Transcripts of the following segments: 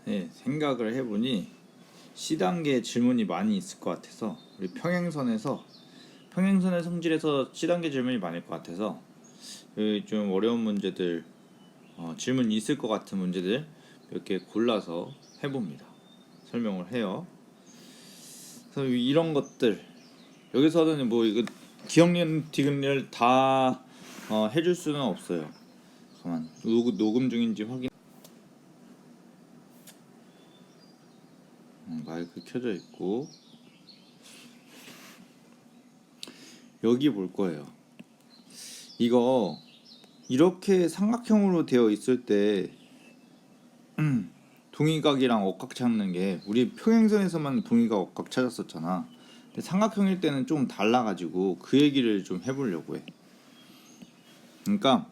네, 생각을 해보니 C단계 질문이 많이 있을 것 같아서 우리 평행선의 성질에서 C단계 질문이 많을 것 같아서 좀 어려운 문제들 질문이 있을 것 같은 문제들 몇 개 골라서 해봅니다. 설명을 해요. 그래서 이런 것들 여기서는 뭐 이거 기억력 디귿을 다 해줄 수는 없어요. 잠깐만 녹음 중인지 확인. 마이크 켜져 있고 여기 볼 거예요. 이거 이렇게 삼각형으로 되어 있을 때 동의각이랑 억각 찾는 게 우리 평행선에서만 동의각 억각 찾았었잖아. 근데 삼각형일 때는 좀 달라가지고 그 얘기를 좀 해보려고 해. 그러니까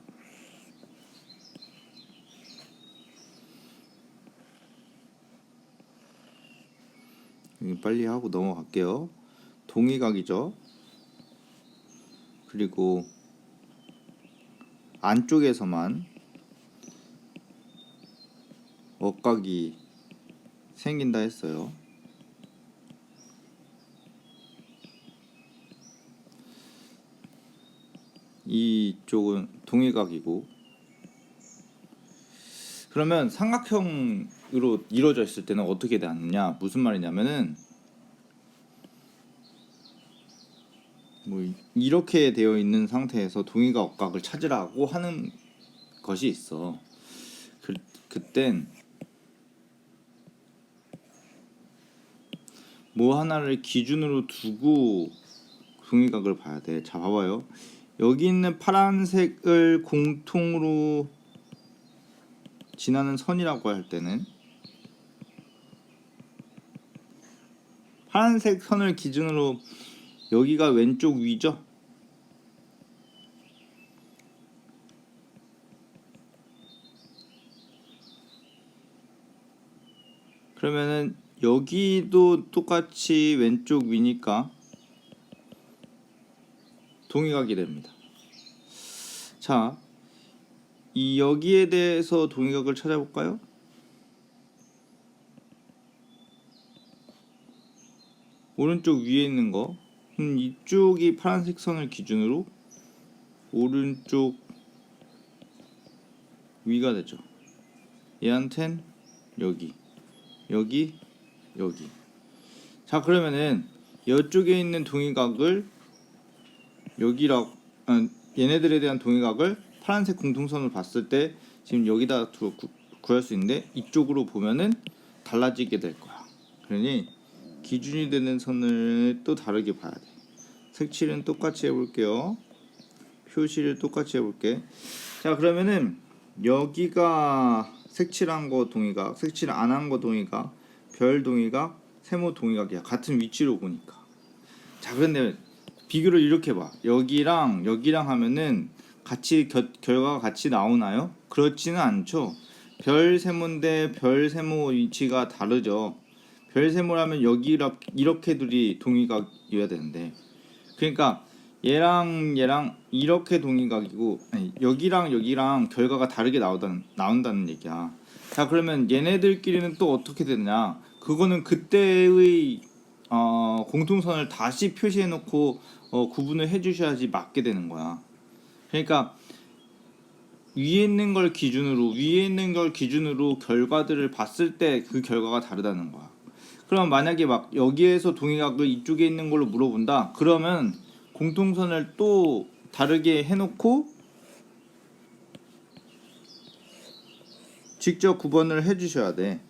빨리 하고 넘어갈게요. 동의각이죠. 그리고 안쪽에서만 억각이 생긴다 했어요. 이쪽은 동의각이고, 그러면 삼각형으로 이루어져 있을 때는 어떻게 되느냐? 무슨 말이냐면은 뭐 이렇게 되어 있는 상태에서 동의각 억각을 찾으라고 하는 것이 있어. 그땐 뭐 하나를 기준으로 두고 동의각을 봐야 돼. 자, 봐봐요. 여기 있는 파란색을 공통으로 지나는 선이라고 할 때는 파란색 선을 기준으로 여기가 왼쪽 위죠? 그러면은 여기도 똑같이 왼쪽 위니까 동의각이 됩니다. 자, 이 여기에 대해서 동의각을 찾아볼까요? 오른쪽 위에 있는 거 이쪽이 파란색 선을 기준으로 오른쪽 위가 되죠. 얘한텐 여기 여기 여기. 자, 그러면은 이쪽에 있는 동의각을 얘네들에 대한 동의각을 파란색 공통선을 봤을 때 지금 여기다 구할 수 있는데 이쪽으로 보면은 달라지게 될 거야. 그러니 기준이 되는 선을 또 다르게 봐야 돼. 색칠은 똑같이 해볼게요. 표시를 똑같이 해볼게. 자, 그러면은 여기가 색칠한 거 동의각, 색칠 안 한 거 동의각, 별 동의각, 세모 동의각이야. 같은 위치로 보니까. 자, 그런데 비교를 이렇게 봐. 여기랑 여기랑 하면은 같이 결과가 같이 나오나요? 그렇지는 않죠. 별 세모인데 별 세모 위치가 다르죠. 별 세모라면 여기 이렇게 둘이 동의각이어야 되는데, 그러니까 얘랑 이렇게 동의각이고, 아니, 여기랑 여기랑 결과가 다르게 나온다는 얘기야. 자, 그러면 얘네들끼리는 또 어떻게 되느냐? 그거는 그때의 공통선을 다시 표시해 놓고 구분을 해 주셔야지 맞게 되는 거야. 그러니까 위에 있는 걸 기준으로 결과들을 봤을 때 그 결과가 다르다는 거야. 그럼 만약에 막 여기에서 동의각을 이쪽에 있는 걸로 물어본다. 그러면 공통선을 또 다르게 해놓고 직접 구분을 해주셔야 돼.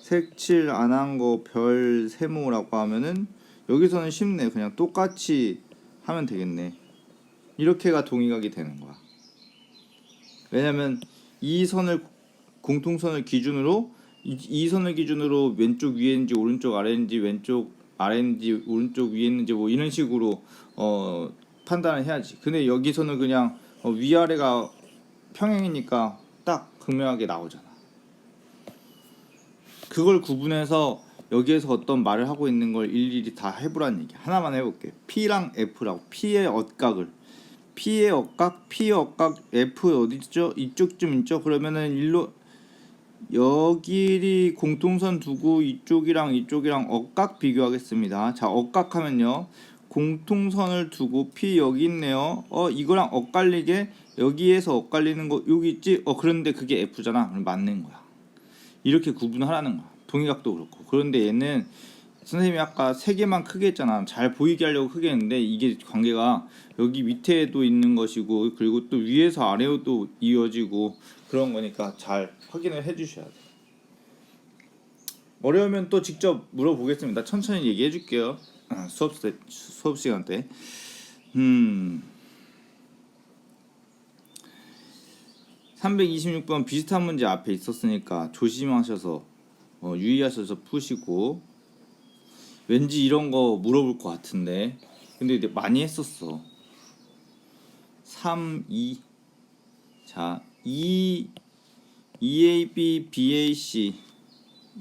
색칠 안 한 거 별 세모라고 하면은 여기서는 쉽네. 그냥 똑같이 하면 되겠네. 이렇게가 동의각이 되는 거야. 왜냐면 이 선을 공통선을 기준으로 이 선을 기준으로 왼쪽 위에인지 오른쪽 아래인지 왼쪽 아래인지 오른쪽 위에 있는지 뭐 이런 식으로 판단을 해야지. 근데 여기서는 그냥 위아래가 평행이니까 딱 극명하게 나오잖아. 그걸 구분해서 여기에서 어떤 말을 하고 있는 걸 일일이 다 해보라는 얘기. 하나만 해볼게. P랑 F라고. P의 억각을 P의 억각, P의 억각 F 어디 있죠? 이쪽쯤 있죠? 그러면은 일로 여기 공통선 두고 이쪽이랑 이쪽이랑 억각 비교하겠습니다. 자, 억각하면요. 공통선을 두고 P 여기 있네요. 이거랑 엇갈리게 여기에서 엇갈리는 거 여기 있지? 그런데 그게 F잖아. 그럼 맞는 거야. 이렇게 구분하라는 거야. 동의각도 그렇고. 그런데 얘는 선생님이 아까 세 개만 크게 했잖아. 잘 보이게 하려고 크게 했는데 이게 관계가 여기 밑에도 있는 것이고 그리고 또 위에서 아래로도 이어지고 그런 거니까 잘 확인을 해 주셔야 돼. 어려우면 또 직접 물어보겠습니다. 천천히 얘기해 줄게요. 수업 시간 때. 326번 비슷한 문제 앞에 있었으니까 조심하셔서 유의하셔서 푸시고 왠지 이런 거 물어볼 것 같은데 근데 많이 했었어. 3, 2 자, EAB, BAC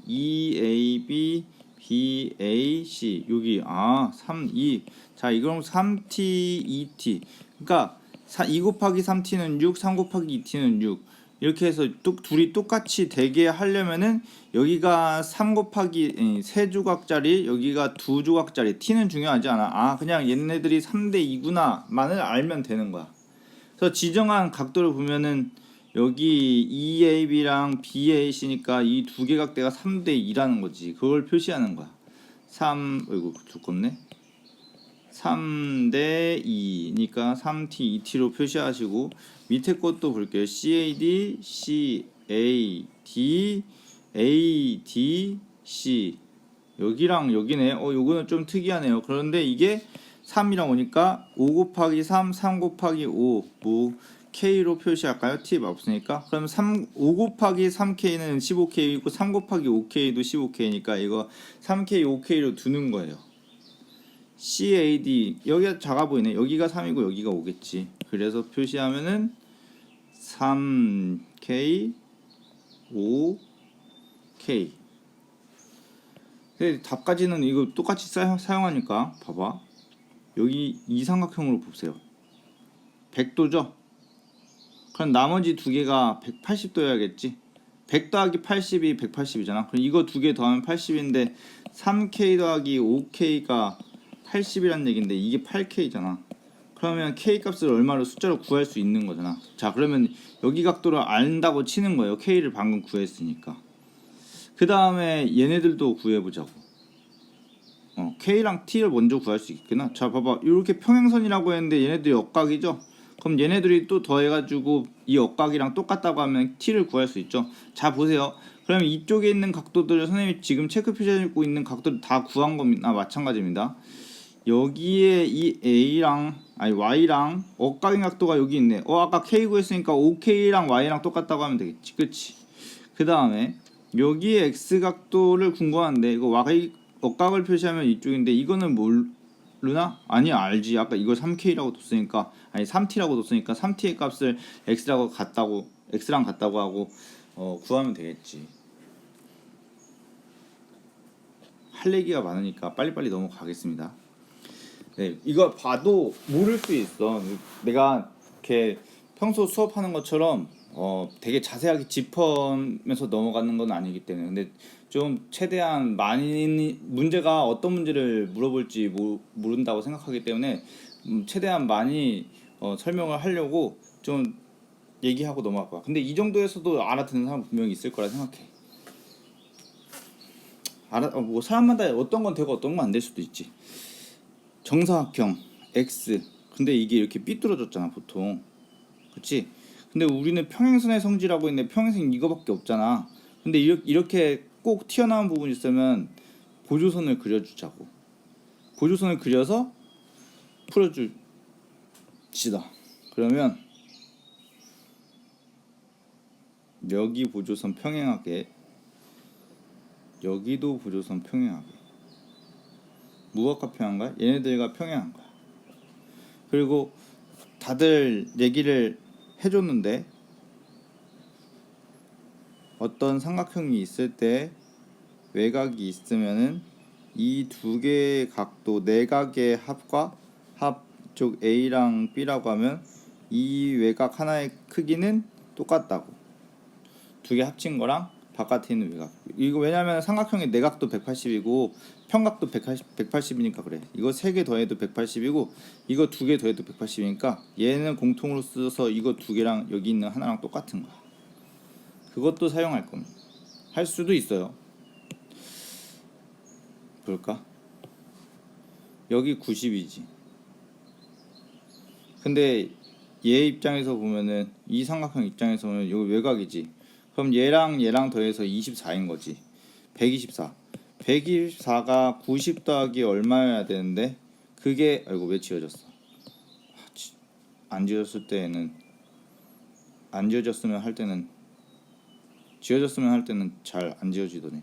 EAB, BAC 여기 3, 2 자, 이건 3T, 2T 그러니까 2 곱하기 3T는 6, 3 곱하기 2T는 6 이렇게 해서 둘이 똑같이 되게 하려면은 여기가 3 곱하기 3조각짜리 여기가 2조각짜리 T는 중요하지 않아. 그냥 얘네들이 3대 2구나 만을 알면 되는 거야. 그래서 지정한 각도를 보면은 여기 EAB랑 BAC니까 이 두 개 각대가 3대 2라는 거지. 그걸 표시하는 거야. 3 어이구 두껍네. 3대 2니까 3T, 2T로 표시하시고 밑에 것도 볼게요. CAD, CAD, ADC 여기랑 여기네. 요거는 좀 특이하네요. 그런데 이게 3이랑 오니까 5 곱하기 3, 3 곱하기 5 뭐 K로 표시할까요? T 없으니까. 그럼 5 곱하기 3K는 15K이고 3 곱하기 5K도 15K니까 이거 3K, 5K로 두는 거예요. CAD 여기가 작아 보이네. 여기가 3이고 여기가 5겠지. 그래서 표시하면은 3K 5K. 근데 답까지는 이거 똑같이 사용하니까 봐봐. 여기 이 삼각형으로 보세요. 100도죠? 그럼 나머지 두 개가 180도여야겠지. 100 더하기 80이 180이잖아. 그럼 이거 두 개 더하면 80인데 3K 더하기 5K가 80이란 얘긴데 이게 8K잖아. 그러면 K 값을 얼마로 숫자로 구할 수 있는 거잖아. 자, 그러면 여기 각도를 안다고 치는 거예요. K를 방금 구했으니까. 그 다음에 얘네들도 구해보자고. K랑 T를 먼저 구할 수 있겠나? 자, 봐봐. 이렇게 평행선이라고 했는데 얘네들이 억각이죠? 그럼 얘네들이 또 더해가지고 이 억각이랑 똑같다고 하면 T를 구할 수 있죠? 자, 보세요. 그러면 이쪽에 있는 각도들을 선생님이 지금 체크 표시하고 있는 각도를 다 구한 겁니다. 마찬가지입니다. 여기에 이 Y랑 억각인 각도가 여기 있네. 아까 K 구했으니까 5K랑 Y랑 똑같다고 하면 되겠지. 그치? 그 다음에 여기에 X 각도를 궁금한데 이거 Y 억각을 표시하면 이쪽인데 이거는 모르나? 아니 알지. 아까 이걸 3K라고 뒀으니까 3T라고 뒀으니까 3T의 값을 X랑 같다고 하고 구하면 되겠지. 할 얘기가 많으니까 빨리빨리 넘어가겠습니다. 네, 이거 봐도 모를 수 있어. 내가 이렇게 평소 수업하는 것처럼 되게 자세하게 짚으면서 넘어가는 건 아니기 때문에 근데 좀 최대한 많이 문제가 어떤 문제를 물어볼지 모른다고 생각하기 때문에 최대한 많이 설명을 하려고 좀 얘기하고 넘어갈 거야. 근데 이 정도에서도 알아듣는 사람 분명히 있을 거라 생각해. 뭐 사람마다 어떤 건 되고 어떤 건 안 될 수도 있지. 정사각형 X 근데 이게 이렇게 삐뚤어졌잖아 보통. 그치? 근데 우리는 평행선의 성질하고 있는데 평행선 이거밖에 없잖아. 근데 이렇게 꼭 튀어나온 부분이 있으면 보조선을 그려주자고. 보조선을 그려서 풀어줍시다. 그러면 여기 보조선 평행하게 여기도 보조선 평행하게 무엇과 평행한가? 얘네들과 평행한 거야. 그리고 다들 얘기를 해줬는데 어떤 삼각형이 있을 때 외곽이 있으면은 이 두 개의 각도 내각의 합과 합 이쪽 A랑 B라고 하면 이 외곽 하나의 크기는 똑같다고. 두 개 합친 거랑 바깥에 있는 외곽. 이거 왜냐면 삼각형의 내각도 180이고 평각도 180이니까 그래. 이거 세 개 더해도 180이고 이거 두 개 더해도 180이니까 얘는 공통으로 써서 이거 두 개랑 여기 있는 하나랑 똑같은 거야. 그것도 사용할 겁니다. 할 수도 있어요. 볼까? 여기 90이지. 근데 얘 입장에서 보면은 이 삼각형 입장에서 보면 여기 외곽이지. 그럼 얘랑 얘랑 더해서 24인 거지. 124. 124가 90 더하기 얼마여야 되는데 그게 아이고 왜 지워졌어? 안 지워졌을 때는 안 지워졌으면 할 때는 지워졌으면 할 때는 잘 안 지워지더니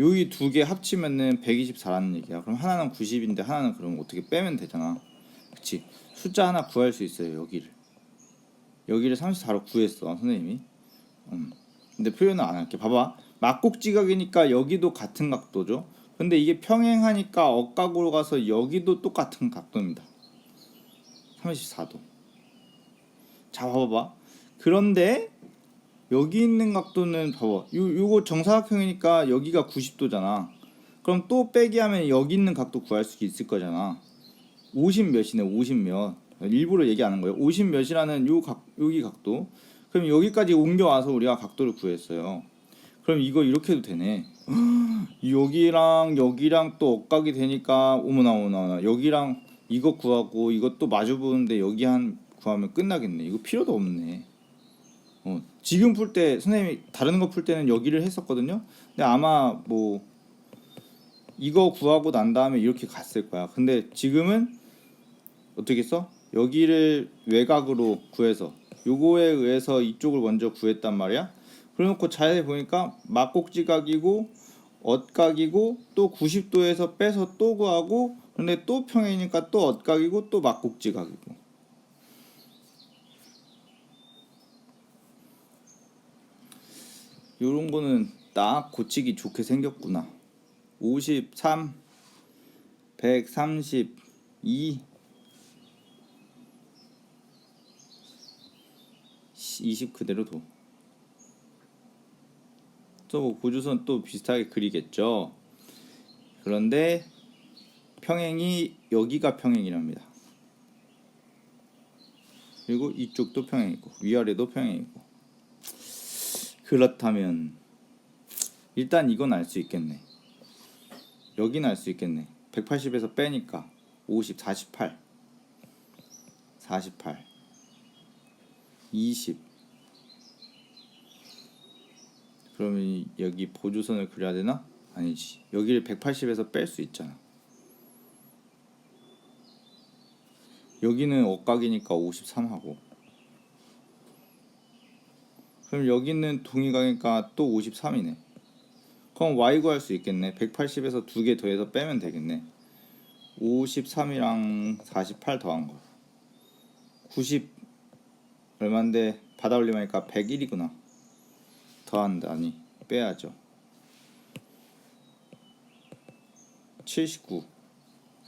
여기 두 개 합치면은 124라는 얘기야. 그럼 하나는 90인데 하나는 그럼 어떻게 빼면 되잖아. 그치? 숫자 하나 구할 수 있어요. 여기를 34로 구했어 선생님이. 근데 표현은 안 할게. 봐봐. 막곡지각이니까 여기도 같은 각도죠. 근데 이게 평행하니까 억각으로 가서 여기도 똑같은 각도입니다. 34도. 자 봐봐. 그런데 여기 있는 각도는 봐봐. 요거 정사각형이니까 여기가 90도잖아. 그럼 또 빼기 하면 여기 있는 각도 구할 수 있을 거잖아. 50 몇이네. 50 몇. 일부러 얘기 안 한 거예요. 50 몇이라는 여기 각도. 그럼 여기까지 옮겨와서 우리가 각도를 구했어요. 그럼 이거 이렇게 해도 되네. 여기랑 여기랑 또 억각이 되니까 어머나 여기랑 이거 구하고 이것도 마주 보는데 여기 한 구하면 끝나겠네. 이거 필요도 없네. 지금 풀 때 선생님이 다른 거 풀 때는 여기를 했었거든요. 근데 아마 뭐 이거 구하고 난 다음에 이렇게 갔을 거야. 근데 지금은 어떻게 써? 여기를 외곽으로 구해서 요거에 의해서 이쪽을 먼저 구했단 말이야. 그래놓고 자세히 보니까 막곡지각이고 엇각이고 또 90도에서 빼서 또 구하고 근데 또 평행이니까 또 엇각이고 또 막곡지각이고. 요런 거는 딱 고치기 좋게 생겼구나. 53 132 20 그대로 둬. 또 고주선 또 비슷하게 그리겠죠. 그런데 평행이 여기가 평행이랍니다. 그리고 이쪽도 평행이고 위아래도 평행이고. 그렇다면 일단 이건 알 수 있겠네. 여기는 알 수 있겠네. 180에서 빼니까 50 48 20. 그러면 여기 보조선을 그려야 되나? 아니지. 여기를 180에서 뺄 수 있잖아. 여기는 억각이니까 53하고. 그럼 여기는 동의각이니까 또 53이네. 그럼 y 구할 수 있겠네. 180에서 두 개 더해서 빼면 되겠네. 53이랑 48 더한 거. 90 얼마인데 받아 올리니까 101이구나. 더한다니 빼야죠. 79.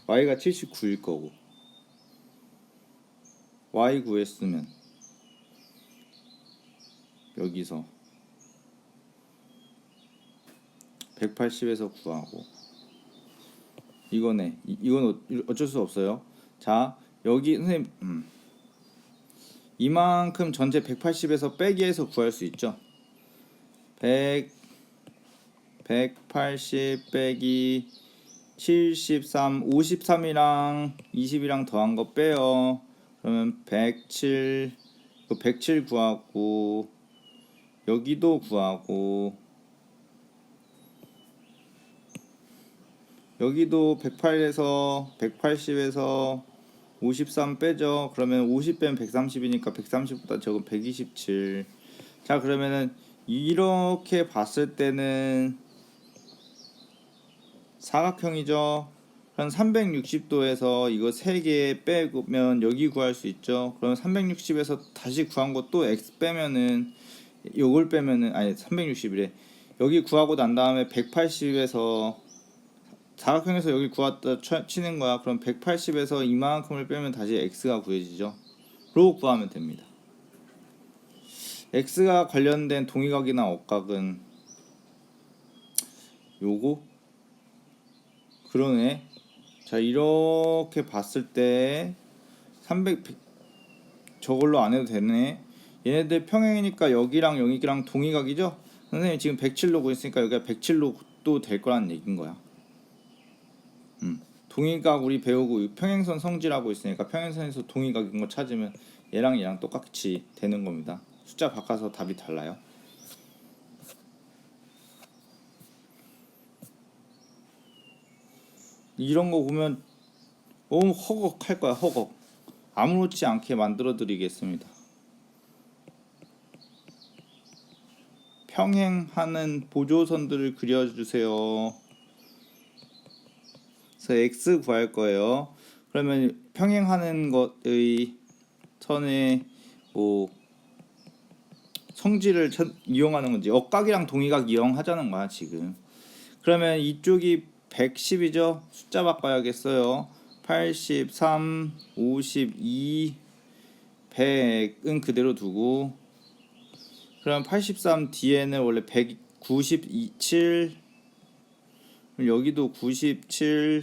y가 79일 거고. y 구했으면 여기서 180에서 구하고 이거네. 이건 어쩔 수 없어요. 자 여기 선생님 이만큼 전체 180에서 빼기해서 구할 수 있죠. 180 빼기 73 53이랑 20이랑 더한 거 빼요. 그러면 107 107 구하고 여기도 구하고 여기도 108에서 180에서 53 빼죠. 그러면 50 빼면 130이니까 130보다 적은 127. 자 그러면은 이렇게 봤을 때는 사각형이죠. 한 360도에서 이거 3개 빼면 여기 구할 수 있죠. 그러면 360에서 다시 구한 것도 x 빼면은 요걸 빼면은 아니 360이래. 여기 구하고 난 다음에 180에서 사각형에서 여기 구했다 치는 거야. 그럼 180에서 이만큼을 빼면 다시 x가 구해지죠. 로 구하면 됩니다. x가 관련된 동의각이나 억각은 요거 그러네. 자, 이렇게 봤을 때 300 저걸로 안 해도 되네. 얘네들 평행이니까 여기랑 여기랑 동의각이죠. 선생님 지금 107로 구했으니까 여기가 107로 또 될 거라는 얘기인 거야. 동의각 우리 배우고 평행선 성질하고 있으니까 평행선에서 동의각인 거 찾으면 얘랑 얘랑 똑같이 되는 겁니다. 숫자 바꿔서 답이 달라요. 이런 거 보면 너무 허걱할 거야. 허걱. 아무렇지 않게 만들어 드리겠습니다. 평행하는 보조선들을 그려주세요. 그래서 x 구할 거예요. 그러면 평행하는 것의 선의 뭐 성질을 이용하는 건지 억각이랑 동의각 이용하자는 거야 지금. 그러면 이쪽이 110이죠. 숫자 바꿔야겠어요. 83, 52, 100은 그대로 두고, 그럼 83 뒤에는 원래 197, 여기도 97,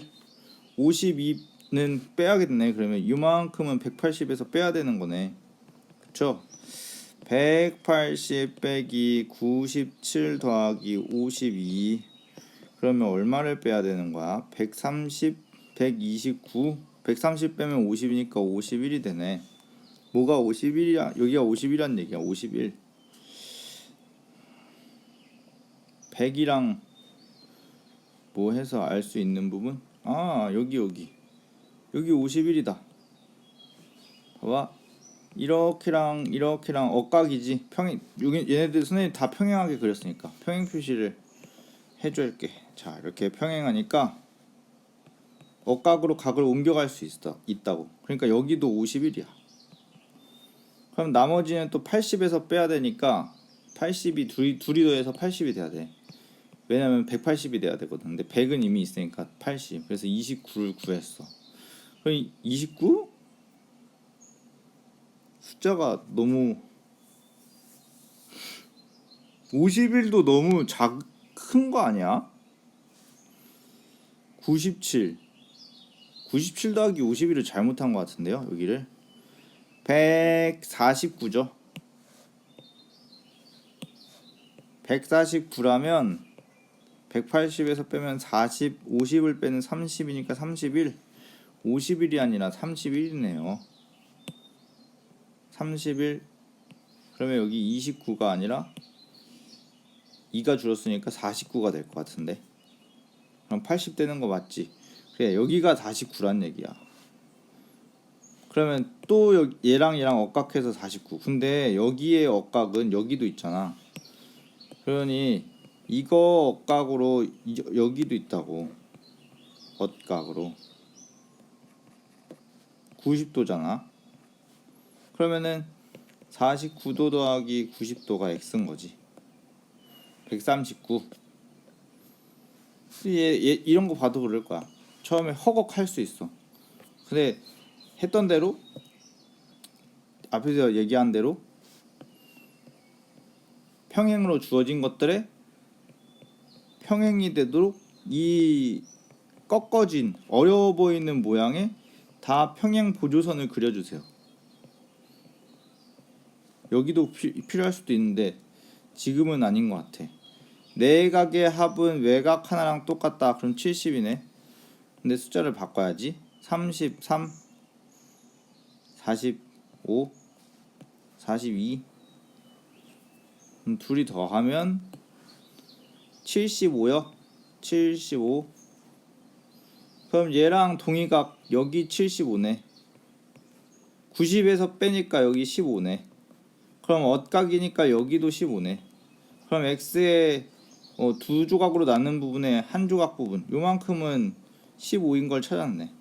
52는 빼야겠네. 그러면 이만큼은 180에서 빼야 되는 거네. 그쵸? 180 빼기 97 더하기 52, 그러면 얼마를 빼야 되는 거야? 130, 129, 130 빼면 50이니까 51이 되네. 뭐가 51이야? 여기가 51이란 얘기야. 51. 100이랑 뭐 해서 알 수 있는 부분? 아, 여기 51이다. 봐봐. 이렇게랑 억각이지. 평행, 여기 얘네들 선생님 다 평행하게 그렸으니까 평행 표시를 해줄게. 자, 이렇게 평행하니까 억각으로 각을 옮겨갈 수 있다고. 그러니까 여기도 51이야. 그럼 나머지는 또 80에서 빼야 되니까 80이 둘이 더해서 80이 돼야 돼. 왜냐면 180이 돼야 되거든. 근데 100은 이미 있으니까 80. 그래서 29를 구했어. 그럼 29? 숫자가 너무 51도 너무 큰 거 아니야? 97 더하기 51을 잘못한 것 같은데요. 여기를 149죠. 149라면 180에서 빼면 40, 50을 빼는 30이니까 31. 50일이 아니라 31이네요. 31. 그러면 여기 29가 아니라 2가 줄었으니까 49가 될 것 같은데. 그럼 80 되는 거 맞지? 그래, 여기가 49란 얘기야. 그러면 또 얘랑 억각해서 49. 근데 여기에 억각은 여기도 있잖아. 그러니 이거 억각으로 여기도 있다고. 억각으로 90도잖아. 그러면은 49도 더하기 90도가 x인 거지. 139. 얘 이런 거 봐도 그럴 거야. 처음에 허걱할 수 있어. 근데 했던 대로, 앞에서 얘기한 대로 평행으로 주어진 것들에 평행이 되도록 이 꺾어진 어려워 보이는 모양에 다 평행 보조선을 그려주세요. 여기도 필요할 수도 있는데 지금은 아닌 것 같아. 내각의 합은 외각 하나랑 똑같다. 그럼 70이네. 근데 숫자를 바꿔야지. 33, 45, 42. 그럼 둘이 더하면 75요. 75. 그럼 얘랑 동의각 여기 75네. 90에서 빼니까 여기 15네. 그럼 억각이니까 여기도 15네. 그럼 x의 두 조각으로 나눈 부분의 한 조각 부분 요만큼은 15인 걸 찾았네.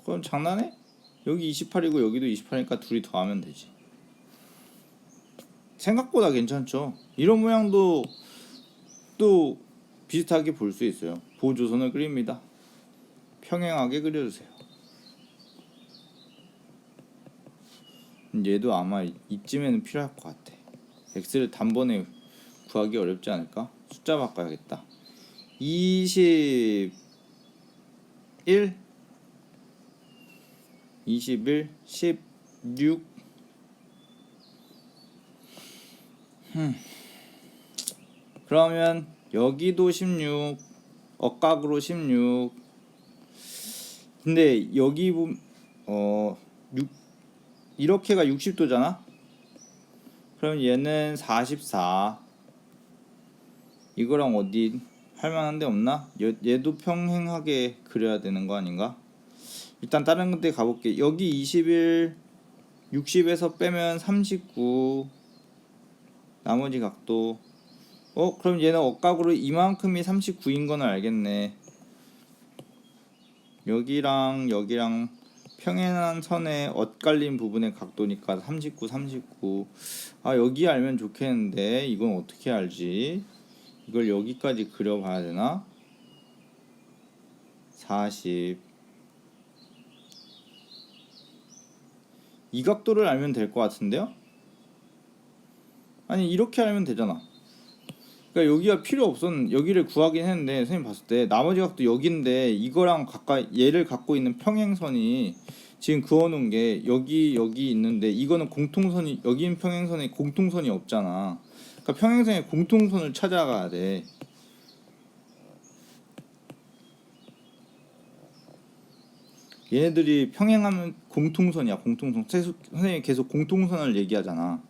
그럼 장난해? 여기 28이고 여기도 28이니까 둘이 더하면 되지. 생각보다 괜찮죠. 이런 모양도 또 비슷하게 볼 수 있어요. 보조선을 그립니다. 평행하게 그려주세요. 얘도 아마 이쯤에는 필요할 것 같아. x를 단번에 구하기 어렵지 않을까? 숫자 바꿔야겠다. 21 21 16 그러면 여기도 16 억각으로 16. 근데 여기 보면 6 이렇게가 60도잖아. 그럼 얘는 44. 이거랑 어디 할만한 데 없나? 얘도 평행하게 그려야 되는 거 아닌가? 일단 다른 데 가볼게. 여기 21 60에서 빼면 39. 나머지 각도 그럼 얘는 억각으로 이만큼이 39인 건 알겠네. 여기랑 여기랑 평행한 선에 엇갈린 부분의 각도니까 39 39. 여기 알면 좋겠는데 이건 어떻게 알지? 이걸 여기까지 그려봐야 되나? 40. 이 각도를 알면 될 것 같은데요? 아니 이렇게 알면 되잖아. 그러니까 여기가 필요 없었는 여기를 구하긴 했는데 선생님 봤을 때 나머지 각도 여기인데 이거랑 가까이 얘를 갖고 있는 평행선이 지금 그어놓은 게 여기 있는데 이거는 공통선이 여기는 평행선에 공통선이 없잖아. 그러니까 평행선의 공통선을 찾아가야 돼. 얘네들이 평행하면 공통선이야. 공통선. 선생님이 계속 공통선을 얘기하잖아.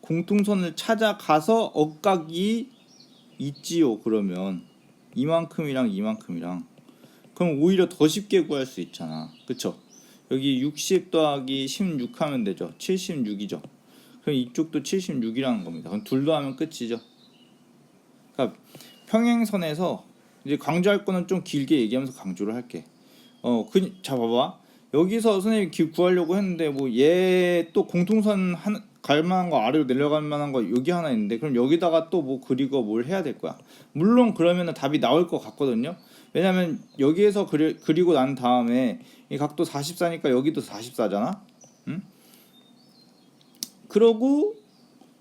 공통선을 찾아가서 억각이 있지요. 그러면 이만큼이랑 이만큼이랑 그럼 오히려 더 쉽게 구할 수 있잖아. 그쵸? 여기 60 더하기 16 하면 되죠. 76이죠. 그럼 이쪽도 76이라는 겁니다. 그럼 둘 더하면 끝이죠. 그러니까 평행선에서 이제 강조할 거는 좀 길게 얘기하면서 강조를 할게. 자 봐봐. 여기서 선생님이 구하려고 했는데 뭐 얘 또 공통선 갈 만한 거 아래로 내려갈 만한 거 여기 하나 있는데 그럼 여기다가 또 뭐 그리고 뭘 해야 될 거야. 물론 그러면은 답이 나올 것 같거든요. 왜냐면 여기에서 그리고 난 다음에 이 각도 44니까 여기도 44잖아. 응? 그러고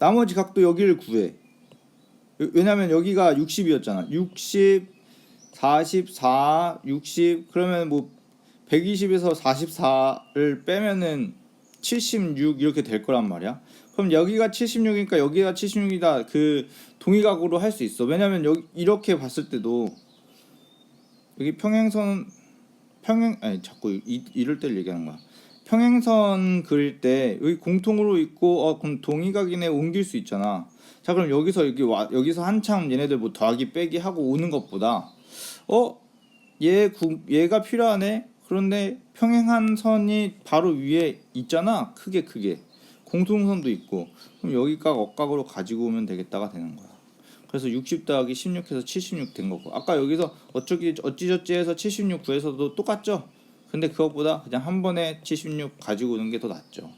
나머지 각도 여기를 구해. 왜냐면 여기가 60이었잖아. 60 44 60 그러면 뭐 120에서 44를 빼면은 76 이렇게 될 거란 말이야. 그럼 여기가 76이니까 여기가 76이다. 그 동의각으로 할 수 있어. 왜냐면 여기 이렇게 봤을 때도 여기 평행선 아니 자꾸 이럴 때를 얘기하는 거야. 평행선 그릴 때 여기 공통으로 있고 그럼 동의각이네 옮길 수 있잖아. 자 그럼 여기서 여기서 한참 얘네들 뭐 더하기 빼기 하고 오는 것보다 얘가 필요하네. 그런데 평행한 선이 바로 위에 있잖아. 크게 공통선도 있고 그럼 여기각 억각으로 가지고 오면 되겠다가 되는 거야. 그래서 60 더하기 16해서 76 된 거고 아까 여기서 어찌저찌 해서 76 구해서도 똑같죠. 근데 그것보다 그냥 한 번에 76 가지고 오는 게 더 낫죠.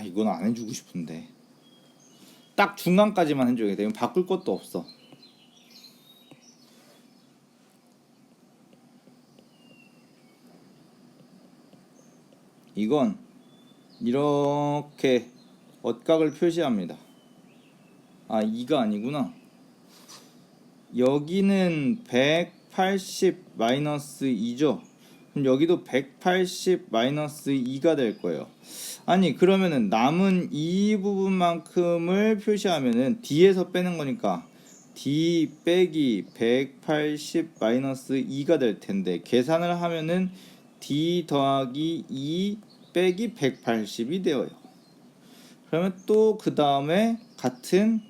이건 안 해주고 싶은데 딱 중간까지만 해줘야 돼. 이건 바꿀 것도 없어. 이건 이렇게 엇각을 표시합니다. 이가 아니구나. 여기는 180 2죠. 그럼 여기도 180 2가 될 거예요. 아니 그러면은 남은 이 부분만큼을 표시하면은 D에서 빼는 거니까 D 빼기 180 2가 될 텐데 계산을 하면은 D 더하기 2 빼기 180이 되어요. 그러면 또 그 다음에 같은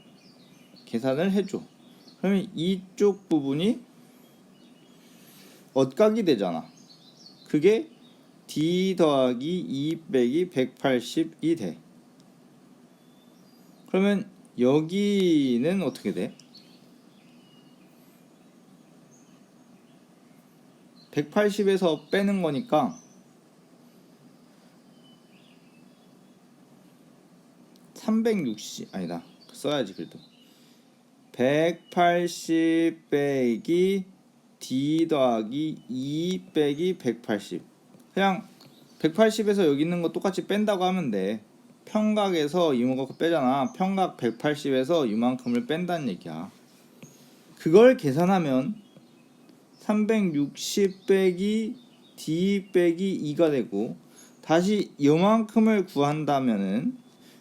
계산을 해줘. 그러면 이쪽 부분이 엇각이 되잖아. 그게 D 더하기 2 빼기 180이 돼. 그러면 여기는 어떻게 돼? 180에서 빼는 거니까 360 아니다 써야지 그래도 180 빼기 d 더하기 2 빼기 180 그냥 180에서 여기 있는 거 똑같이 뺀다고 하면 돼. 평각에서 이만큼 빼잖아. 평각 180에서 이만큼을 뺀다는 얘기야. 그걸 계산하면 360 빼기 d 빼기 2가 되고 다시 이만큼을 구한다면은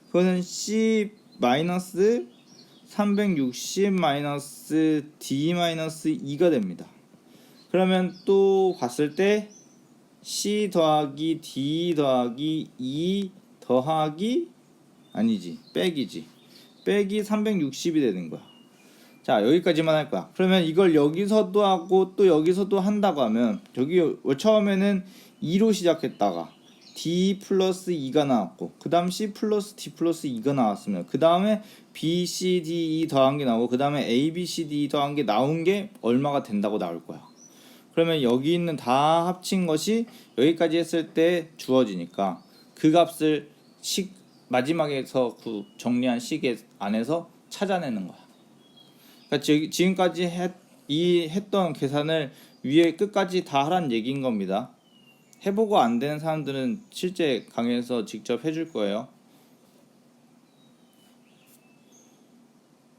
그거는 c 마이너스 360 마이너스 d 마이너스 2가 됩니다. 그러면 또 봤을 때 c 더하기 d 더하기 2 더하기 아니지 빼기지 빼기 360이 되는 거야. 자 여기까지만 할 거야. 그러면 이걸 여기서도 하고 또 여기서도 한다고 하면 여기 처음에는 2로 시작했다가 d 플러스 2가 나왔고 그 다음 c 플러스 d 플러스 2가 나왔으면 그 다음에 b, c, d, e 더한 게 나오고 그 다음에 a, b, c, d, e 더한 게 나온 게 얼마가 된다고 나올 거야. 그러면 여기 있는 다 합친 것이 여기까지 했을 때 주어지니까 그 값을 마지막에서 정리한 식 안에서 찾아내는 거야. 그러니까 지금까지 했던 계산을 위에 끝까지 다 하란 얘기인 겁니다. 해보고 안 되는 사람들은 실제 강의에서 직접 해줄 거예요.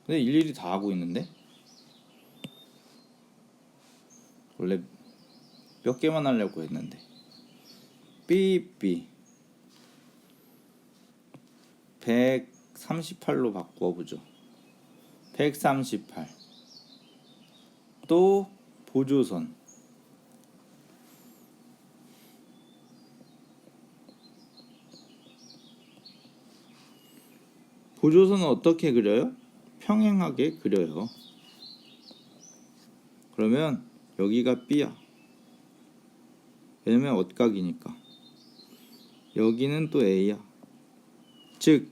근데 일일이 다 하고 있는데 원래 몇 개만 하려고 했는데 삐삐 138로 바꿔보죠. 138 또 보조선 보조선은 어떻게 그려요? 평행하게 그려요. 그러면 여기가 B야. 왜냐면 엇각이니까. 여기는 또 A야. 즉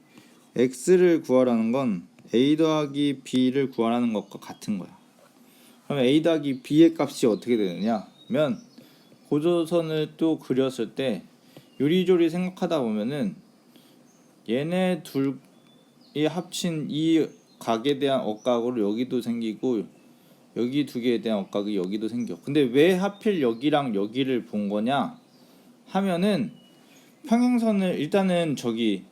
X를 구하라는 건 A 더하기 B를 구하라는 것과 같은 거야. 그럼 A 더하기 B의 값이 어떻게 되느냐 면 보조선을 또 그렸을 때 요리조리 생각하다 보면은 얘네 둘이 합친 이 각에 대한 엇각으로 여기도 생기고 여기 두 개에 대한 엇각이 여기도 생겨. 근데 왜 하필 여기랑 여기를 본 거냐 하면은 평행선을 일단은 저기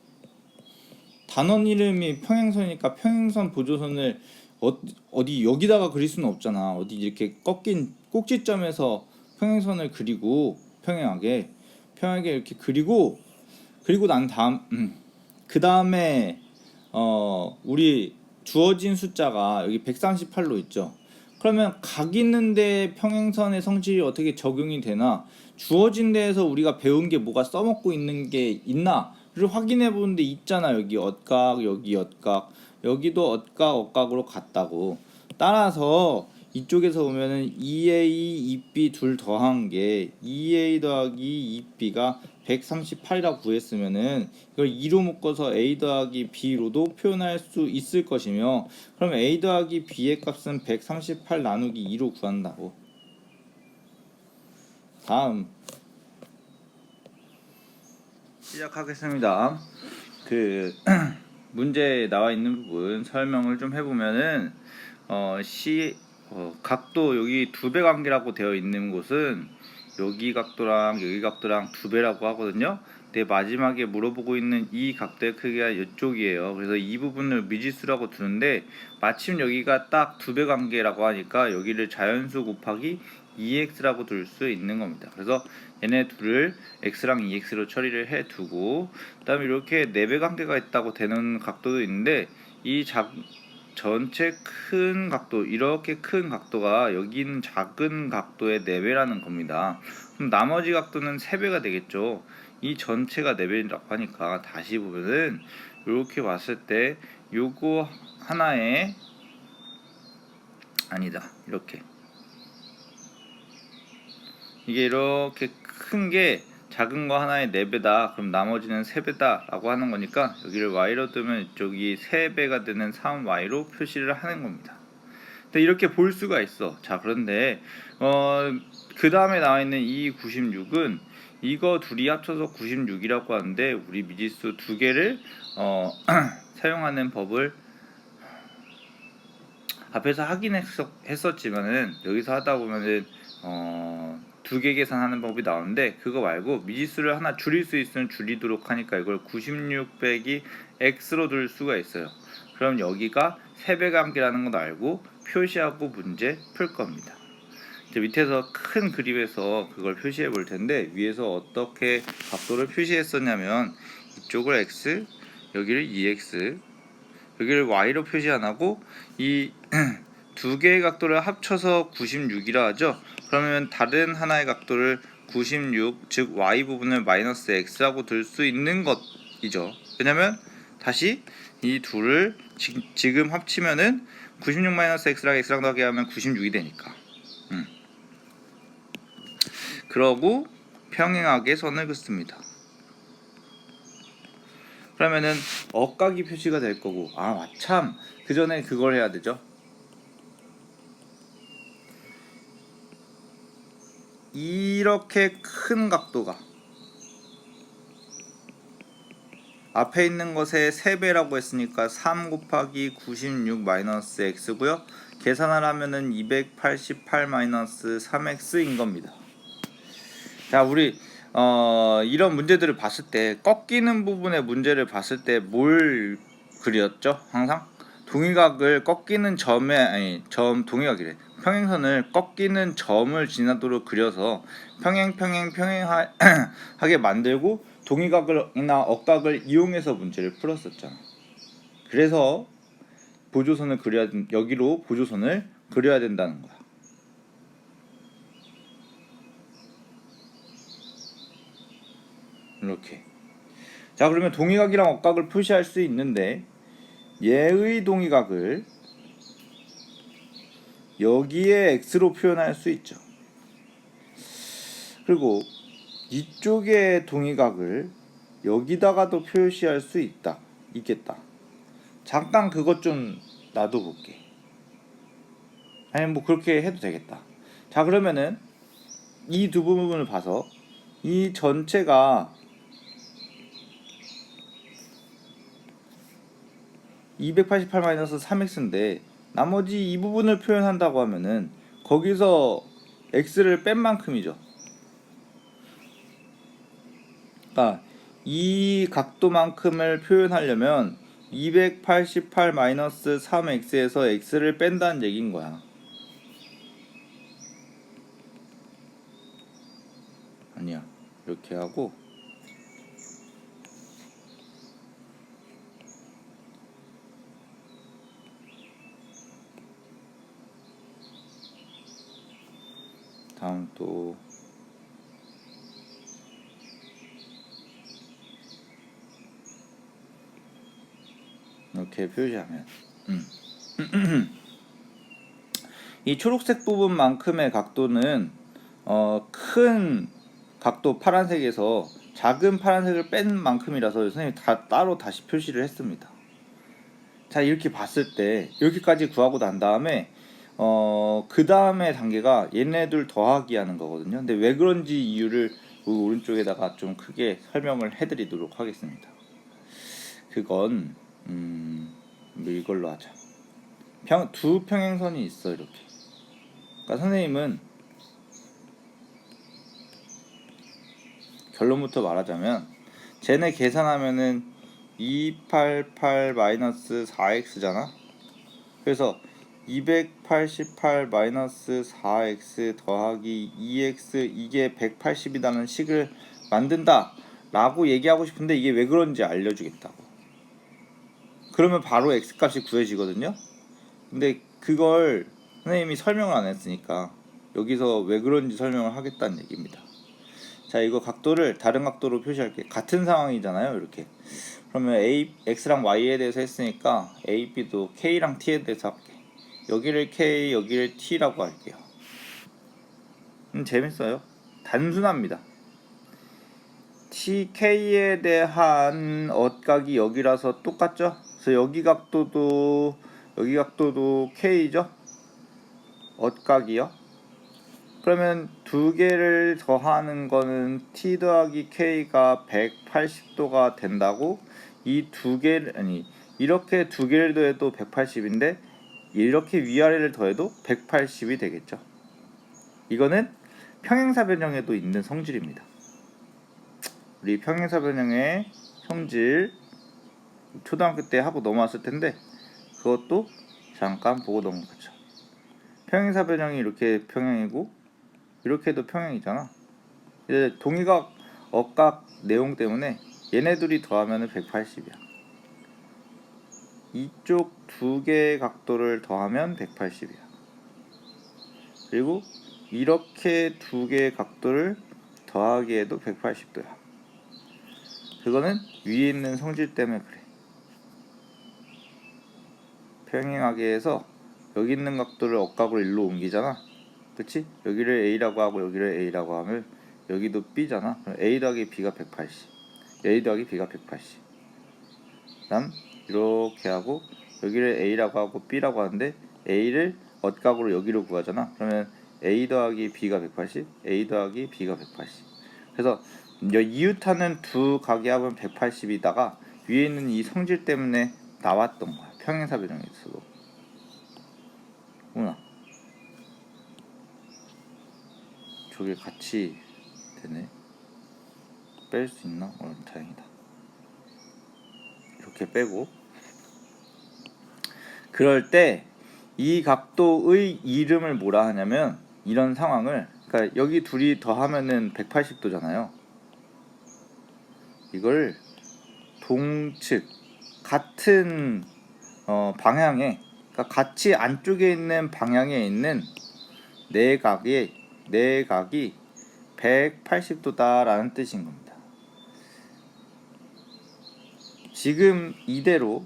단원 이름이 평행선이니까 평행선 보조선을 어디 여기다가 그릴 수는 없잖아. 어디 이렇게 꺾인 꼭지점에서 평행선을 그리고 평행하게 이렇게 그리고 난 다음 그 다음에 우리 주어진 숫자가 여기 138로 있죠. 그러면 각 있는데 평행선의 성질이 어떻게 적용이 되나 주어진 데에서 우리가 배운 게 뭐가 써먹고 있는 게 있나 를 확인해 보는데 있잖아. 여기 엇각 여기 엇각 여기도 엇각으로 같다고. 따라서 이쪽에서 보면은 2A 2B 둘 더한 게 2A 더하기 2B가 138이라고 구했으면은 이걸 2로 묶어서 A 더하기 B로도 표현할 수 있을 것이며 그럼 A 더하기 B의 값은 138 나누기 2로 구한다고. 다음 시작하겠습니다. 그 문제에 나와 있는 부분 설명을 좀 해보면은 각도 여기 2배 관계라고 되어 있는 곳은 여기 각도랑 여기 각도랑 2배라고 하거든요. 근데 마지막에 물어보고 있는 이 각도의 크기가 이쪽이에요. 그래서 이 부분을 미지수라고 두는데 마침 여기가 딱 2배 관계라고 하니까 여기를 자연수 곱하기 2x라고 둘 수 있는 겁니다. 그래서 얘네 둘을 x랑 2x로 처리를 해 두고 그다음에 이렇게 4배 관계가 있다고 되는 각도도 있는데 이 전체 큰 각도 이렇게 큰 각도가 여기 있는 작은 각도의 4배라는 겁니다. 그럼 나머지 각도는 3배가 되겠죠. 이 전체가 4배라고 하니까 다시 보면은 이렇게 봤을 때 요거 하나에 아니다 이렇게 이게 이렇게 큰 게 작은 거 하나의 4배다. 그럼 나머지는 3배다 라고 하는 거니까 여기를 y로 두면 이쪽이 3배가 되는 3y로 표시를 하는 겁니다. 근데 이렇게 볼 수가 있어. 자 그런데 그 다음에 나와 있는 이 96은 이거 둘이 합쳐서 96이라고 하는데 우리 미지수 두 개를 사용하는 법을 앞에서 하긴 했었지만은 여기서 하다 보면은 두 개 계산하는 법이 나오는데 그거 말고 미지수를 하나 줄일 수 있으면 줄이도록 하니까 이걸 96 빼기 x로 둘 수가 있어요. 그럼 여기가 세배감기라는 걸 알고 표시하고 문제 풀 겁니다. 이제 밑에서 큰 그림에서 그걸 표시해 볼 텐데 위에서 어떻게 각도를 표시했었냐면 이쪽을 x, 여기를 2x, 여기를 y로 표시 안 하고 이 두 개의 각도를 합쳐서 96이라 하죠. 그러면 다른 하나의 각도를 96, 즉 y 부분을 마이너스 x라고 들 수 있는 것이죠. 왜냐면 다시 이 둘을 지금 합치면은 96 마이너스 x랑 x랑 더하기 하면 96이 되니까. 그러고 평행하게 선을 긋습니다. 그러면은 억각이 표시가 될 거고, 참 그 전에 그걸 해야 되죠. 이렇게 큰 각도가 앞에 있는 것의 3배라고 했으니까 3 곱하기 96 마이너스 x고요. 계산을 하면은 288 마이너스 3x인 겁니다. 자, 우리 이런 문제들을 봤을 때 꺾이는 부분의 문제를 봤을 때 뭘 그렸죠? 항상 동의각을 꺾이는 동의각이래. 평행선을 꺾이는 점을 지나도록 그려서 평행하게 만들고 동의각이나 억각을 이용해서 문제를 풀었었잖아. 그래서 여기로 보조선을 그려야 된다는 거야. 이렇게. 자, 그러면 동의각이랑 억각을 표시할 수 있는데 얘의 동의각을 여기에 x로 표현할 수 있죠. 그리고 이쪽의 동의각을 여기다가도 표시할 수 있겠다. 잠깐 그것 좀 놔둬볼게. 아니 뭐 그렇게 해도 되겠다. 자, 그러면은 이 두 부분을 봐서 이 전체가 288-3x인데 나머지 이 부분을 표현한다고 하면은 거기서 x를 뺀 만큼이죠. 그러니까 이 각도만큼을 표현하려면 288-3x에서 x를 뺀다는 얘기인 거야. 아니야. 이렇게 하고 다음 또 이렇게 표시하면 이 초록색 부분만큼의 각도는 큰 각도 파란색에서 작은 파란색을 뺀 만큼이라서 선생님이 따로 다시 표시를 했습니다. 자, 이렇게 봤을 때 이렇게까지 구하고 난 다음에 그 다음에 단계가 얘네들 더하기 하는 거거든요. 근데 왜 그런지 이유를 오른쪽에다가 좀 크게 설명을 해드리도록 하겠습니다. 그건 뭐 이걸로 하자. 두 평행선이 있어 이렇게. 그러니까 선생님은 결론부터 말하자면 쟤네 계산하면은 288-4x잖아. 그래서 288-4x 더하기 2x 이게 180이라는 식을 만든다 라고 얘기하고 싶은데 이게 왜 그런지 알려주겠다고. 그러면 바로 x값이 구해지거든요. 근데 그걸 선생님이 설명을 안 했으니까 여기서 왜 그런지 설명을 하겠다는 얘기입니다. 자, 이거 각도를 다른 각도로 표시할게. 같은 상황이잖아요 이렇게. 그러면 x랑 y에 대해서 했으니까 a, b도 k랑 t에 대해서 할게. 여기를 k, 여기를 t라고 할게요. 재밌어요. 단순합니다. k에 대한 억각이 여기라서 똑같죠? 그래서 여기 각도도 k죠? 억각이요. 그러면 두 개를 더하는 거는 t 더하기 k가 180도가 된다고. 이 두 개를 이렇게 두 개를 더해도 180인데 이렇게 위아래를 더해도 180이 되겠죠. 이거는 평행사 변형에도 있는 성질입니다. 우리 평행사 변형의 성질 초등학교 때 하고 넘어왔을 텐데 그것도 잠깐 보고 넘어가죠. 평행사 변형이 이렇게 평행이고 이렇게도 평행이잖아. 이제 동의각, 억각 내용 때문에 얘네 둘이 더하면 180이야. 이쪽 두 개의 각도를 더하면 180이야. 그리고 이렇게 두 개의 각도를 더하기 해도 180도야. 그거는 위에 있는 성질 때문에 그래. 평행하게 해서 여기 있는 각도를 억각으로 일로 옮기잖아. 그치? 여기를 A라고 하고 여기를 A라고 하면 여기도 B잖아. 그럼 A 더하기 B가 180, A 더하기 B가 180. 그다음 이렇게 하고 여기를 A라고 하고 B라고 하는데 A를 억각으로 여기로 구하잖아. 그러면 A 더하기 B가 180, A 더하기 B가 180. 그래서 이웃하는 두 각의 합은 180이다가 위에 있는 이 성질 때문에 나왔던 거야. 평행사 변형에서도. 뭐나 저게 같이 되네. 뺄 수 있나? 다행이다. 이렇게 빼고 그럴 때 이 각도의 이름을 뭐라 하냐면 이런 상황을 그러니까 여기 둘이 더하면은 180도잖아요. 이걸 동측 같은 방향에 그러니까 같이 안쪽에 있는 방향에 있는 네 각이 180도다라는 뜻인 겁니다. 지금 이대로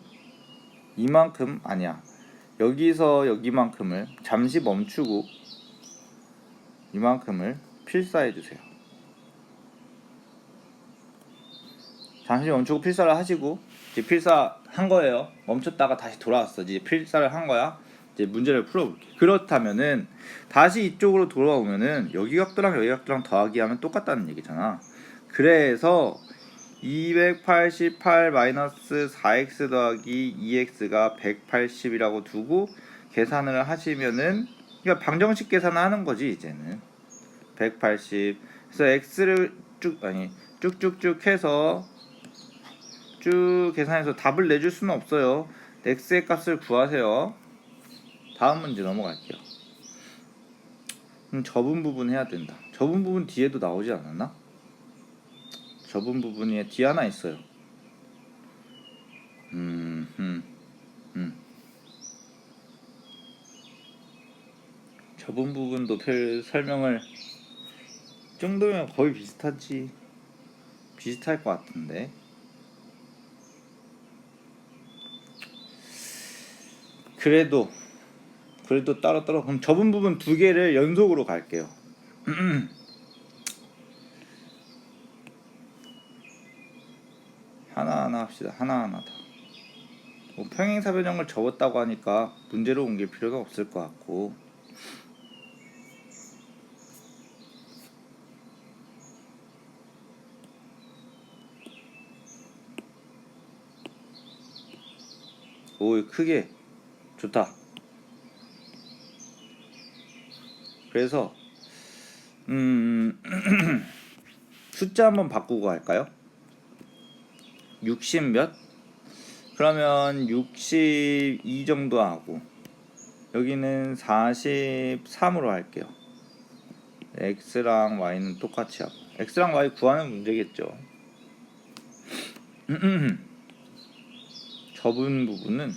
이만큼 아니야. 여기서 여기만큼을 잠시 멈추고 이만큼을 필사해 주세요. 잠시 멈추고 필사를 하시고 이제 필사한 거예요. 멈췄다가 다시 돌아왔어. 이제 필사를 한 거야. 이제 문제를 풀어볼게. 그렇다면은 다시 이쪽으로 돌아오면은 여기 각도랑 여기 각도랑 더하기 하면 똑같다는 얘기잖아. 그래서 288-4x 더하기 2x가 180이라고 두고 계산을 하시면은 그러니까 방정식 계산을 하는 거지 이제는 180. 그래서 x를 쭉쭉쭉 해서 쭉 계산해서 답을 내줄 수는 없어요. x의 값을 구하세요. 다음 문제 넘어갈게요. 접은 부분 해야 된다. 접은 부분 뒤에도 나오지 않았나? 접은 부분이 뒤에 하나 있어요. 접은 부분도 설명을 정도면 거의 비슷할 것 같은데. 그래도 따로 그럼 접은 부분 두 개를 연속으로 갈게요. 하나하나 합시다. 하나하나 다. 평행사 변형을 접었다고 하니까 문제로 옮길 필요가 없을 것 같고. 오, 크게 좋다. 그래서 숫자 한번 바꾸고 할까요? 60 몇? 그러면 62 정도 하고 여기는 43으로 할게요. x랑 y는 똑같이 하고 x랑 y 구하는 문제겠죠. 접은 부분은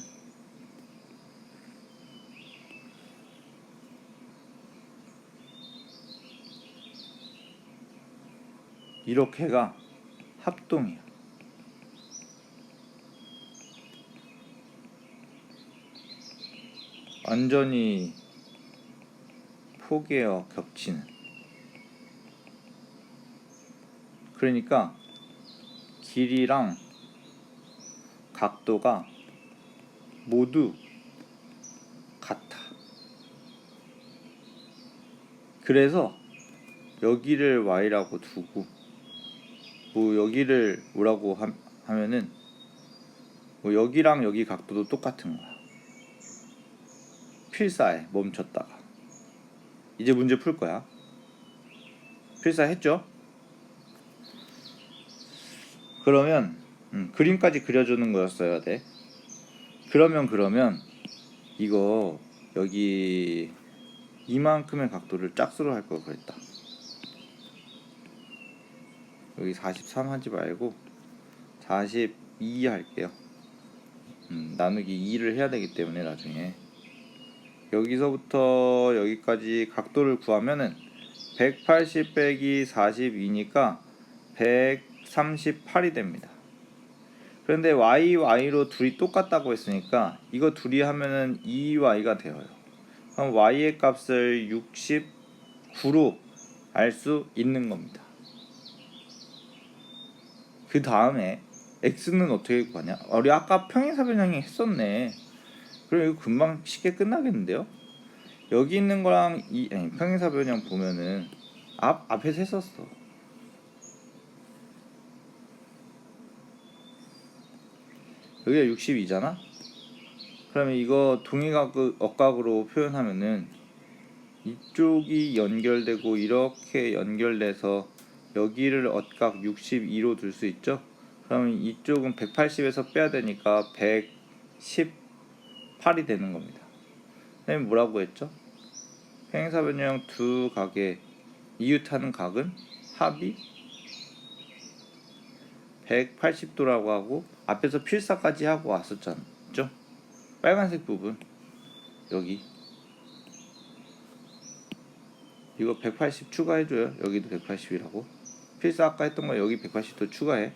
이렇게가 합동이야. 완전히 포개어 겹치는. 그러니까 길이랑 각도가 모두 같아. 그래서 여기를 y라고 두고 뭐 여기를 뭐라고 하면은 뭐 여기랑 여기 각도도 똑같은 거야. 필사해 멈췄다가 이제 문제 풀 거야. 필사했죠? 그러면 그림까지 그려주는 거였어야 돼. 그러면 이거 여기 이만큼의 각도를 짝수로 할 걸 그랬다. 여기 43 하지 말고 42 할게요. 나누기 2를 해야 되기 때문에 나중에 여기서부터 여기까지 각도를 구하면은 180 빼기 42니까 138이 됩니다. 그런데 y로 둘이 똑같다고 했으니까 이거 둘이 하면은 2y가 되어요. 그럼 y의 값을 69로 알 수 있는 겁니다. 그 다음에 x는 어떻게 구하냐? 우리 아까 평행사변형이 했었네. 그럼 이거 금방 쉽게 끝나겠는데요? 여기 있는 거랑 평행사변형 보면은 앞에서 했었어. 여기가 62잖아? 그러면 이거 억각으로 표현하면은 이쪽이 연결되고 이렇게 연결돼서 여기를 억각 62로 둘 수 있죠? 그러면 이쪽은 180에서 빼야 되니까 118이 되는 겁니다. 선생님 뭐라고 했죠? 평행사변형 두 각의 이웃하는 각은 합이 180도라고 하고 앞에서 필사까지 하고 왔었죠? 빨간색 부분 여기 이거 180 추가해줘요. 여기도 180이라고 필사 아까 했던 거 여기 180도 추가해.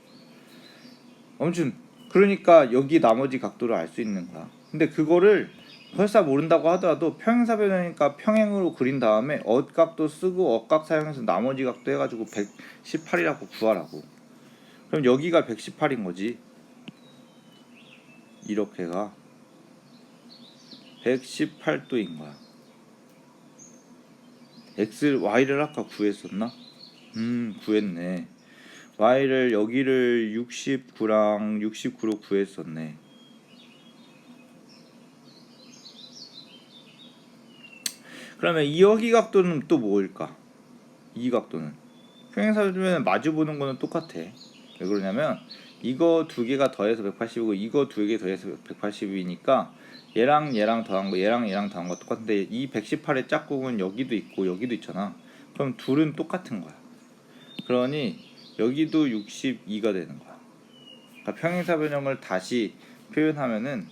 아무튼 그러니까 여기 나머지 각도를 알 수 있는 거야. 근데 그거를 설사 모른다고 하더라도 평행사변형이니까 평행으로 그린 다음에 억각도 쓰고 억각 사용해서 나머지 각도 해가지고 118이라고 구하라고. 그럼 여기가 118인 거지. 이렇게가 118도인 거야. y를 아까 구했었나? 구했네. y를 여기를 69랑 69로 구했었네. 그러면 이 여기 각도는 또 뭐일까? 이 각도는 평행사변면 마주보는 거는 똑같아. 왜 그러냐면 이거 두 개가 더해서 180이고 이거 두 개 더해서 180이니까 얘랑 더한 거 얘랑 더한 거 똑같은데 이 118의 짝꿍은 여기도 있고 여기도 있잖아. 그럼 둘은 똑같은 거야. 그러니 여기도 62가 되는 거야. 그러니까 평행사변형을 다시 표현하면은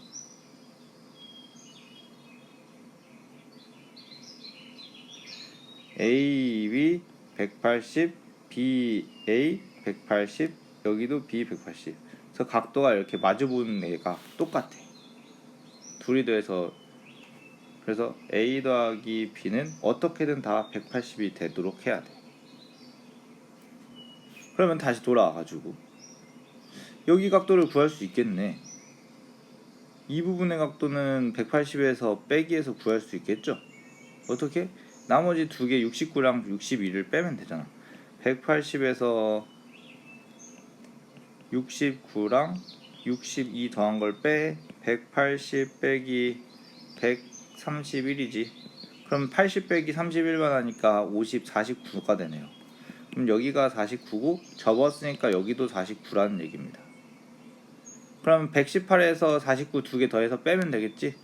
AB 180, BA 180, 여기도 B 180. 그래서 각도가 이렇게 마주보는 애가 똑같아. 둘이 더해서 그래서 A 더하기 B는 어떻게든 다 180이 되도록 해야 돼. 그러면 다시 돌아와가지고 여기 각도를 구할 수 있겠네. 이 부분의 각도는 180에서 빼기해서 구할 수 있겠죠? 어떻게? 나머지 두 개 69랑 62를 빼면 되잖아. 180에서 69랑 62 더한 걸 빼 180 빼기 131이지. 그럼 80 빼기 31만 하니까 50, 49가 되네요. 그럼 여기가 49고 접었으니까 여기도 49라는 얘기입니다. 그럼 118에서 49 두 개 더해서 빼면 되겠지?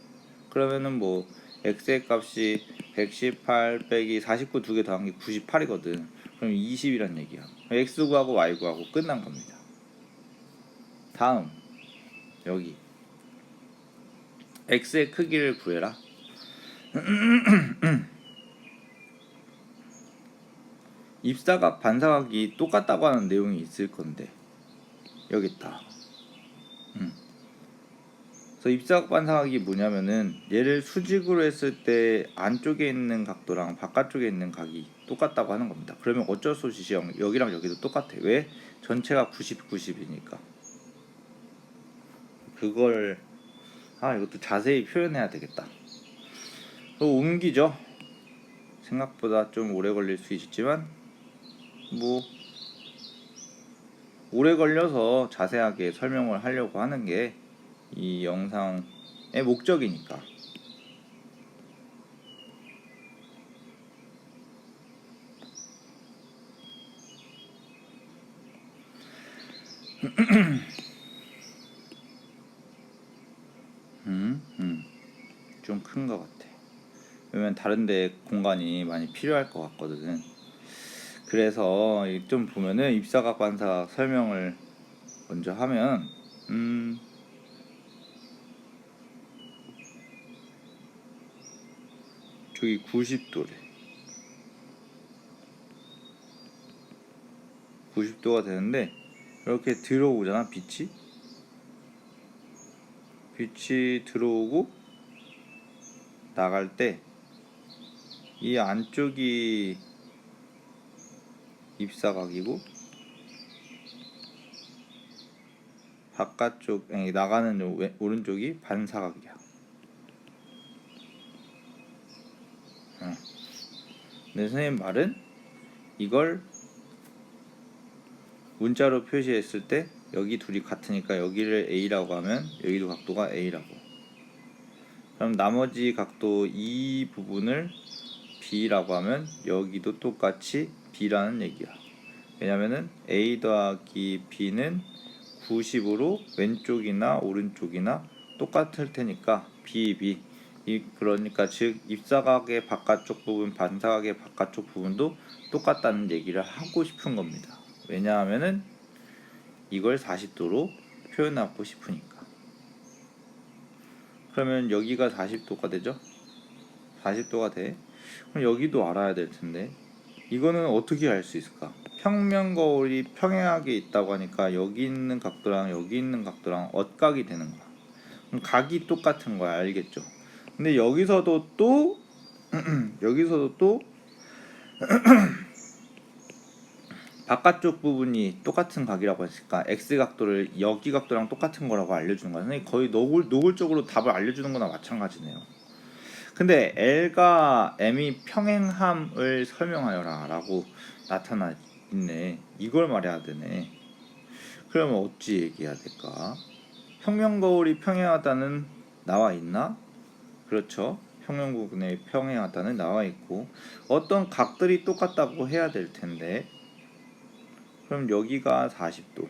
그러면은 뭐 x의 값이 118 빼기 49 두 개 더한 게 98이거든. 그럼 20이란 얘기야. x 구하고 y 구하고 끝난 겁니다. 다음 여기 x의 크기를 구해라. 입사각 반사각이 똑같다고 하는 내용이 있을 건데 여기 있다. 그래서 입사각 반사각이 뭐냐면은 얘를 수직으로 했을 때 안쪽에 있는 각도랑 바깥쪽에 있는 각이 똑같다고 하는 겁니다. 그러면 어쩔 수 없이 여기랑 여기도 똑같아. 왜? 전체가 90, 90이니까. 그걸 이것도 자세히 표현해야 되겠다. 그리고 옮기죠. 생각보다 좀 오래 걸릴 수 있지만 뭐 오래 걸려서 자세하게 설명을 하려고 하는 게 이 영상의 목적이니까. 좀 큰 것 같아. 왜냐면 다른데 공간이 많이 필요할 것 같거든. 그래서 좀 보면은 입사각 반사 설명을 먼저 하면 저기 90도래. 90도가 되는데 이렇게 들어오잖아, 빛이 들어오고 나갈 때 이 안쪽이 입사각이고 바깥쪽 나가는 오른쪽이 반사각이야. 근데 선생님 말은 이걸 문자로 표시했을 때 여기 둘이 같으니까 여기를 A라고 하면 여기도 각도가 A라고. 그럼 나머지 각도 이 부분을 B라고 하면 여기도 똑같이 B라는 얘기야. 왜냐면은 A 더하기 B는 90으로 왼쪽이나 오른쪽이나 똑같을 테니까 B. 그러니까 즉 입사각의 바깥쪽 부분, 반사각의 바깥쪽 부분도 똑같다는 얘기를 하고 싶은 겁니다. 왜냐하면은 이걸 40도로 표현하고 싶으니까. 그러면 여기가 40도가 되죠? 40도가 돼. 그럼 여기도 알아야 될 텐데 이거는 어떻게 알 수 있을까? 평면 거울이 평행하게 있다고 하니까 여기 있는 각도랑 여기 있는 각도랑 엇각이 되는 거야. 그럼 각이 똑같은 거야. 알겠죠? 근데 여기서도 또 바깥쪽 부분이 똑같은 각이라고 했으니까 x 각도를 여기 각도랑 똑같은 거라고 알려주는 거야. 거의 노골적으로 답을 알려주는 거나 마찬가지네요. 근데 L과 M이 평행함을 설명하여라 라고 나타나 있네. 이걸 말해야 되네. 그러면 어찌 얘기해야 될까? 평면 거울이 평행하다는 나와 있나? 그렇죠. 평면 부분에 평행하다는 나와 있고 어떤 각들이 똑같다고 해야 될 텐데 그럼 여기가 40도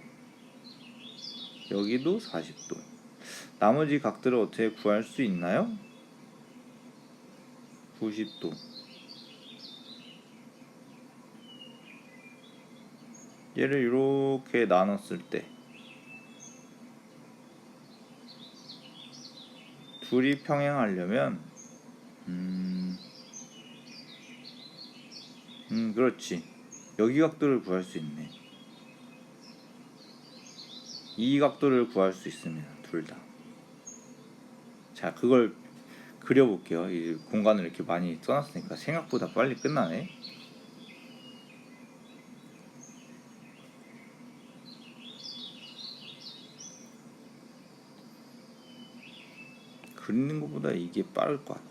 여기도 40도 나머지 각들을 어떻게 구할 수 있나요? 90도 얘를 이렇게 나눴을 때 둘이 평행하려면 그렇지. 여기 각도를 구할 수 있네. 이 각도를 구할 수 있습니다. 둘 다. 자, 그걸 그려볼게요. 이 공간을 이렇게 많이 써놨으니까 생각보다 빨리 끝나네. 그리는 것보다 이게 빠를 것 같아.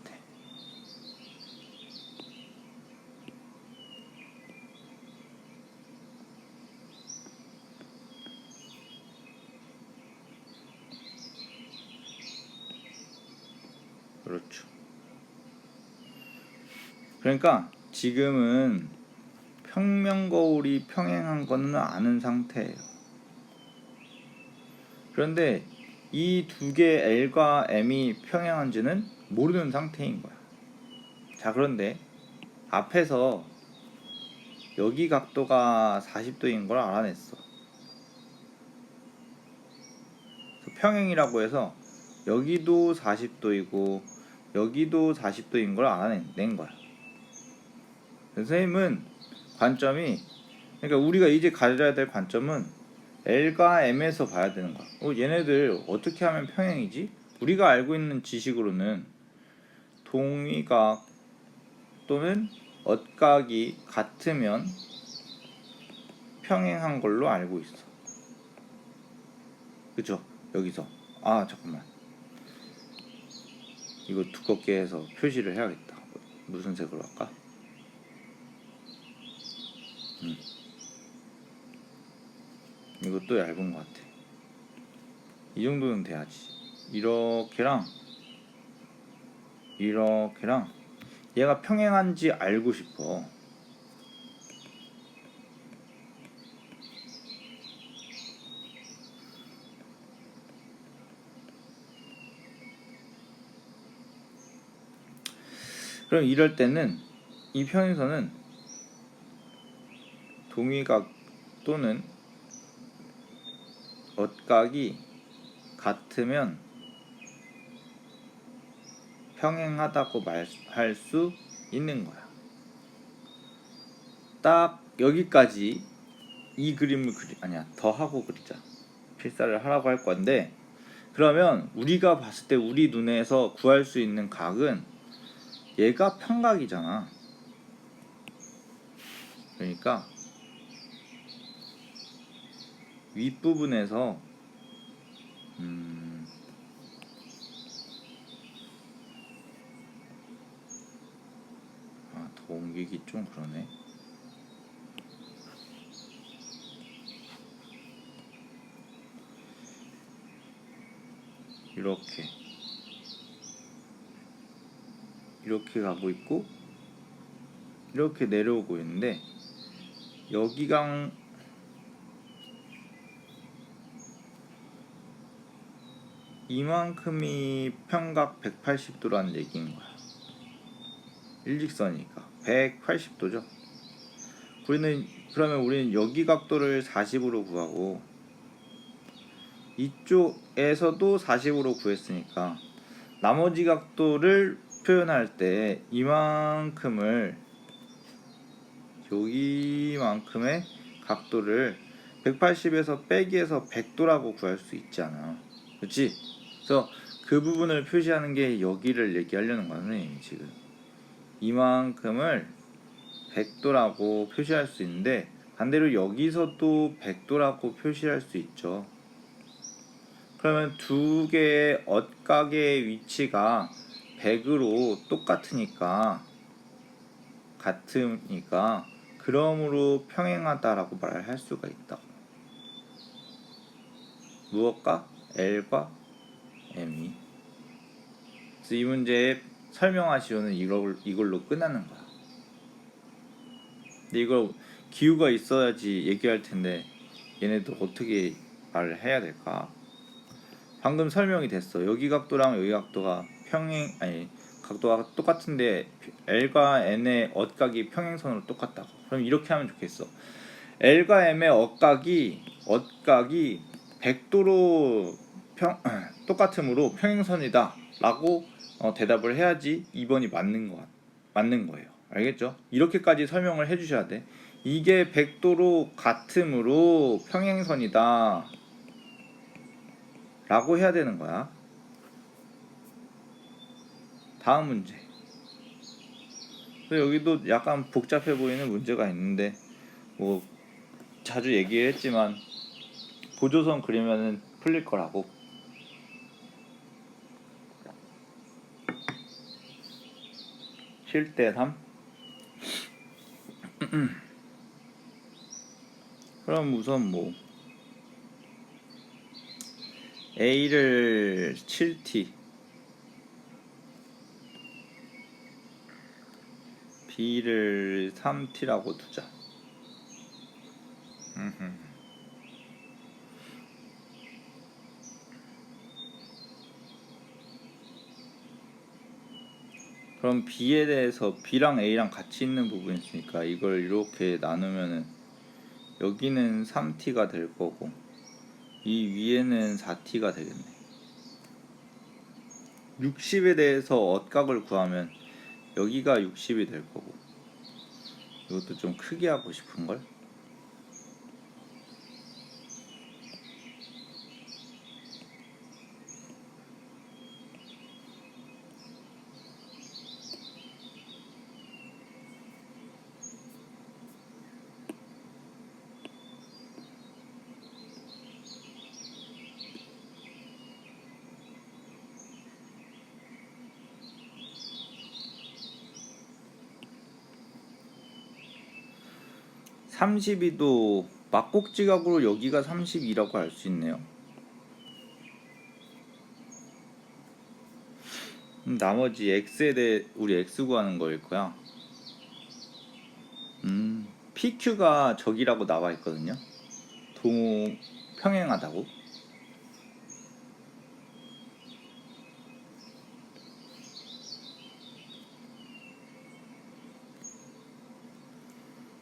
그렇죠. 그러니까 지금은 평면 거울이 평행한 거는 아는 상태예요. 그런데 이 두 개 L과 M이 평행한지는 모르는 상태인 거야. 자, 그런데 앞에서 여기 각도가 40도인 걸 알아냈어. 평행이라고 해서 여기도 40도이고 여기도 40도인 걸 알아낸 거야. 선생님은 관점이 그러니까 우리가 이제 가져야 될 관점은 L과 M에서 봐야 되는 거야. 얘네들 어떻게 하면 평행이지? 우리가 알고 있는 지식으로는 동위각 또는 엇각이 같으면 평행한 걸로 알고 있어. 그죠? 여기서 잠깐만 이거 두껍게 해서 표시를 해야겠다. 무슨 색으로 할까? 이것도 얇은 것 같아. 이 정도는 돼야지. 이렇게랑 이렇게랑 얘가 평행한지 알고 싶어. 그럼 이럴 때는 이 평행선은 동위각 또는 엇각이 같으면 평행하다고 말할 수 있는 거야. 딱 여기까지 이 그림을 더 하고 그리자. 필사를 하라고 할 건데, 그러면 우리가 봤을 때 우리 눈에서 구할 수 있는 각은 얘가 평각이잖아. 그러니까 윗부분에서 더 옮기기 좀 그러네. 이렇게 가고 있고 이렇게 내려오고 있는데, 여기가 이만큼이 평각 180도라는 얘기인 거야. 일직선이니까 180도죠. 그러면 우리는 여기 각도를 40으로 구하고 이쪽에서도 40으로 구했으니까 나머지 각도를 표현할 때 이만큼을, 여기만큼의 각도를 180에서 빼기해서 100도라고 구할 수 있잖아. 그렇지? 그래서 그 부분을 표시하는 게 여기를 얘기하려는 거야, 선생님이 지금. 이만큼을 100도라고 표시할 수 있는데, 반대로 여기서도 100도라고 표시할 수 있죠. 그러면 두 개의 엇각의 위치가 100으로 똑같으니까 그러므로 평행하다라고 말을 할 수가 있다. 무엇과? L과 M이. 그래서 이 문제의 설명하시오는 이걸로 끝나는 거야. 근데 이걸 기후가 있어야지 얘기할 텐데 얘네들 어떻게 말을 해야 될까? 방금 설명이 됐어. 여기 각도랑 여기 각도가 각도가 똑같은데 L과 N의 엇각이 평행선으로 똑같다고. 그럼 이렇게 하면 좋겠어. L과 M의 엇각이 100도로 똑같으므로 평행선이다 라고 대답을 해야지 2번이 맞는 거예요. 알겠죠? 이렇게까지 설명을 해주셔야 돼. 이게 100도로 같으므로 평행선이다 라고 해야 되는 거야. 다음 문제. 여기도 약간 복잡해 보이는 문제가 있는데, 뭐 자주 얘기를 했지만 보조선 그리면은 풀릴 거라고. 7대3. 그럼 우선 A를 7t, B를 3t라고 두자. 그럼 B에 대해서 B랑 A랑 같이 있는 부분이 있으니까 이걸 이렇게 나누면은 여기는 3t가 될 거고 이 위에는 4t가 되겠네. 60에 대해서 엇각을 구하면 여기가 60이 될 거고, 이것도 좀 크게 하고 싶은걸? 32도 막곡지각으로 여기가 32라고 할 수 있네요. 나머지 x에 대해 우리 x 구하는 거일 거야. PQ가 저기라고 나와 있거든요. 평행하다고.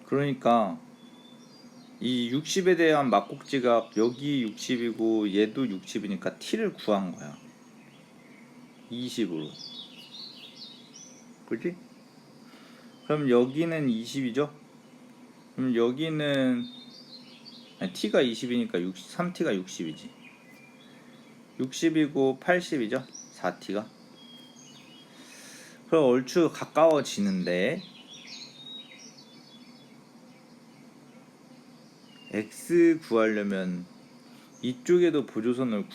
그러니까 이 60에 대한 막곡지각 여기 60이고 얘도 60이니까 t를 구한 거야. 20으로. 그지? 그럼 여기는 20이죠? 그럼 여기는 t가 20이니까 3t가 60이지. 60이고 80이죠? 4t가. 그럼 얼추 가까워지는데 x 구하려면 이쪽에도 보조선을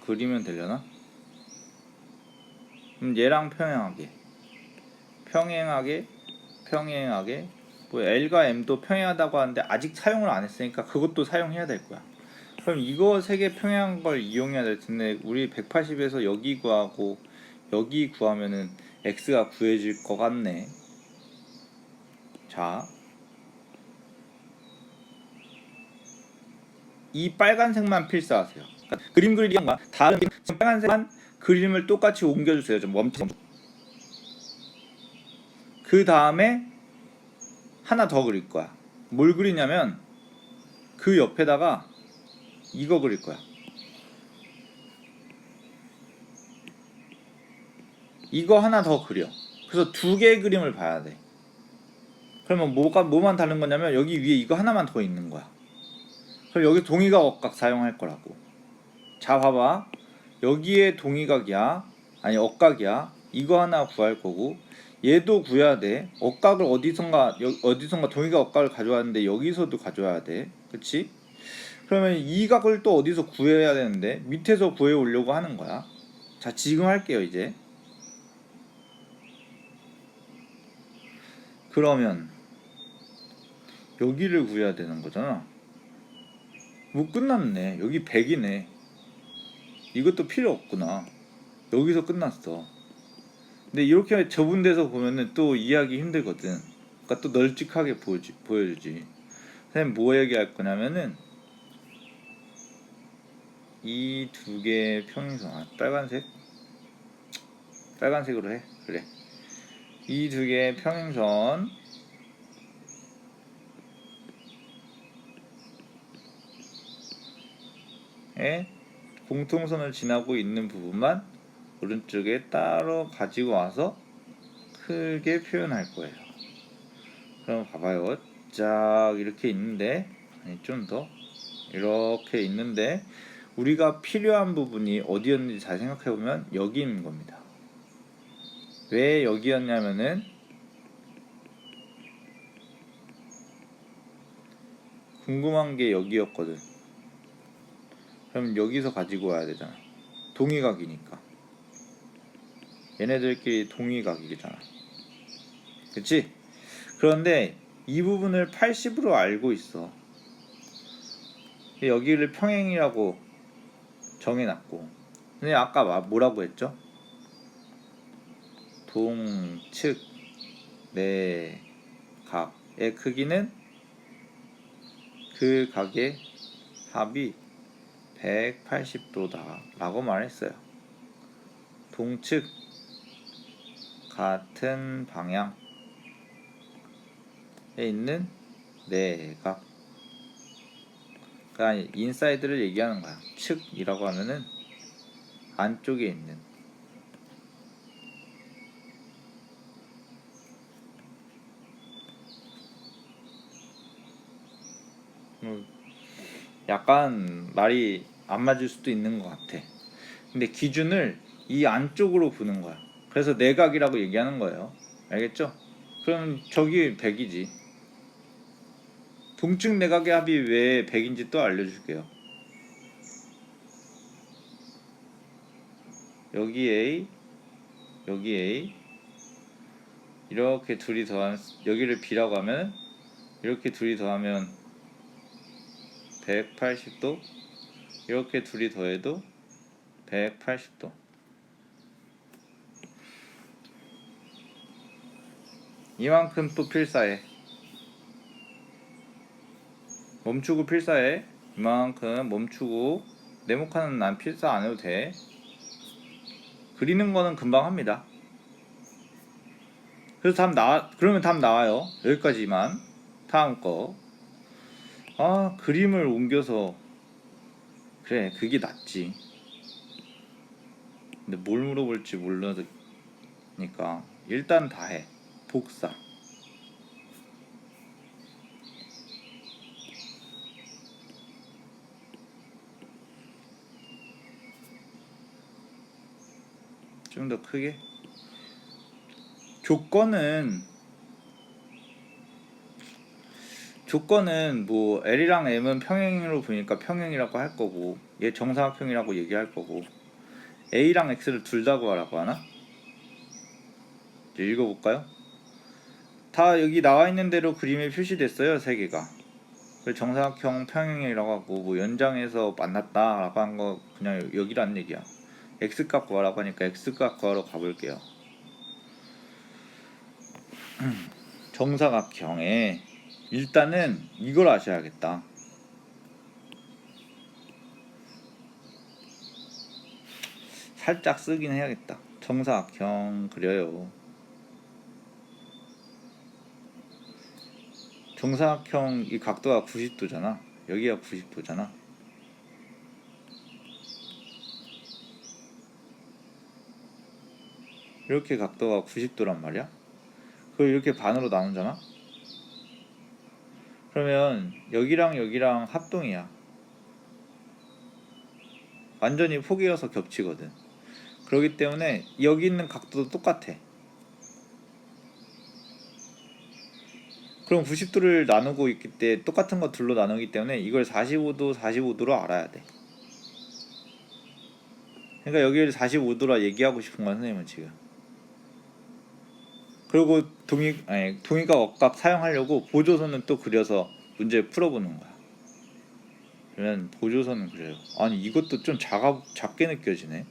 그리면 되려나? 그럼 얘랑 평행하게 뭐 L과 M도 평행하다고 하는데 아직 사용을 안 했으니까 그것도 사용해야 될 거야. 그럼 이거 세 개 평행한 걸 이용해야 될 텐데 우리 180에서 여기 구하고 여기 구하면은 x가 구해질 것 같네. 자, 이 빨간색만 필사하세요. 그러니까 그림 그리기 한 거야. 다른 빨간색만 그림을 똑같이 옮겨주세요. 좀 멈춰. 그 다음에 하나 더 그릴 거야. 뭘 그리냐면 그 옆에다가 이거 그릴 거야. 이거 하나 더 그려. 그래서 두 개의 그림을 봐야 돼. 그러면 뭐만 다른 거냐면 여기 위에 이거 하나만 더 있는 거야. 그럼 여기 동의각 억각 사용할 거라고. 자, 봐봐. 여기에 동의각이야. 아니 억각이야. 이거 하나 구할 거고 얘도 구해야 돼. 억각을 어디선가 동의각 억각을 가져왔는데 여기서도 가져와야 돼. 그치? 그러면 이 각을 또 어디서 구해야 되는데 밑에서 구해 오려고 하는 거야. 자, 지금 할게요. 이제 그러면 여기를 구해야 되는 거잖아. 뭐 끝났네. 여기 100이네. 이것도 필요 없구나. 여기서 끝났어. 근데 이렇게 좁은 데서 보면은 또 이해하기 힘들거든. 그러니까 또 널찍하게 보여주지. 선생님 뭐 얘기할 거냐면은 이 두 개의 평행선, 빨간색으로 해. 그래. 이 두 개의 평행선 에 공통선을 지나고 있는 부분만 오른쪽에 따로 가지고 와서 크게 표현할 거예요. 그럼 봐봐요. 쫙 이렇게 있는데, 아니 좀 더 이렇게 있는데 우리가 필요한 부분이 어디였는지 잘 생각해보면 여기 있는 겁니다. 왜 여기였냐면은 궁금한 게 여기였거든. 그럼 여기서 가지고 와야 되잖아. 동의각이니까. 얘네들끼리 동의각이잖아. 그치? 그런데 이 부분을 80으로 알고 있어. 여기를 평행이라고 정해놨고. 근데 아까 뭐라고 했죠? 동측 내 각의 크기는 그 각의 합이 180도다 라고 말했어요. 동측 같은 방향에 있는 내각, 그러니까 인사이드를 얘기하는 거야. 측이라고 하면은 안쪽에 있는. 약간 말이 안 맞을 수도 있는 것 같아. 근데 기준을 이 안쪽으로 보는 거야. 그래서 내각이라고 얘기하는 거예요. 알겠죠? 그럼 저기 100이지. 동측 내각의 합이 왜 100인지 또 알려줄게요. 여기 A, 여기 A, 이렇게 둘이 더한 여기를 B라고 하면 이렇게 둘이 더하면 180도, 이렇게 둘이 더해도 180도. 이만큼 또 필사해. 멈추고 필사해. 이만큼 멈추고. 네모칸은 난 필사 안 해도 돼. 그리는 거는 금방 합니다. 그래서 그러면 답 나와요. 여기까지만. 다음 거. 그림을 옮겨서. 그래, 그게 낫지. 근데 뭘 물어볼지 모르니까 일단 다 해. 복사. 좀 더 크게. 조건은 뭐 L이랑 M은 평행으로 보니까 평행이라고 할 거고, 얘 정사각형이라고 얘기할 거고, A랑 X를 둘 다 구하라고 하나? 이제 읽어볼까요? 다 여기 나와 있는 대로 그림에 표시됐어요, 세 개가. 그래서 정사각형 평행이라고 하고, 뭐 연장해서 만났다라고 한 거 그냥 여기란 얘기야. X값 구하라고 하니까 X값 구하러 가볼게요. 정사각형에 일단은 이걸 아셔야겠다. 살짝 쓰긴 해야겠다. 정사각형 그려요. 정사각형 이 각도가 90도잖아. 여기가 90도잖아. 이렇게 각도가 90도란 말이야. 그걸 이렇게 반으로 나누잖아. 그러면 여기랑 여기랑 합동이야. 완전히 폭이어서 겹치거든. 그렇기 때문에 여기 있는 각도도 똑같아. 그럼 90도를 나누고 있기 때문에 똑같은 거 둘로 나누기 때문에 이걸 45도, 45도로 알아야 돼. 그러니까 여기를 45도라 얘기하고 싶은 거야, 선생님은 지금. 그리고 동의각 억각 사용하려고 보조선은 또 그려서 문제 풀어보는 거야. 그러면 보조선은 그려요. 아니 이것도 좀 작게 느껴지네.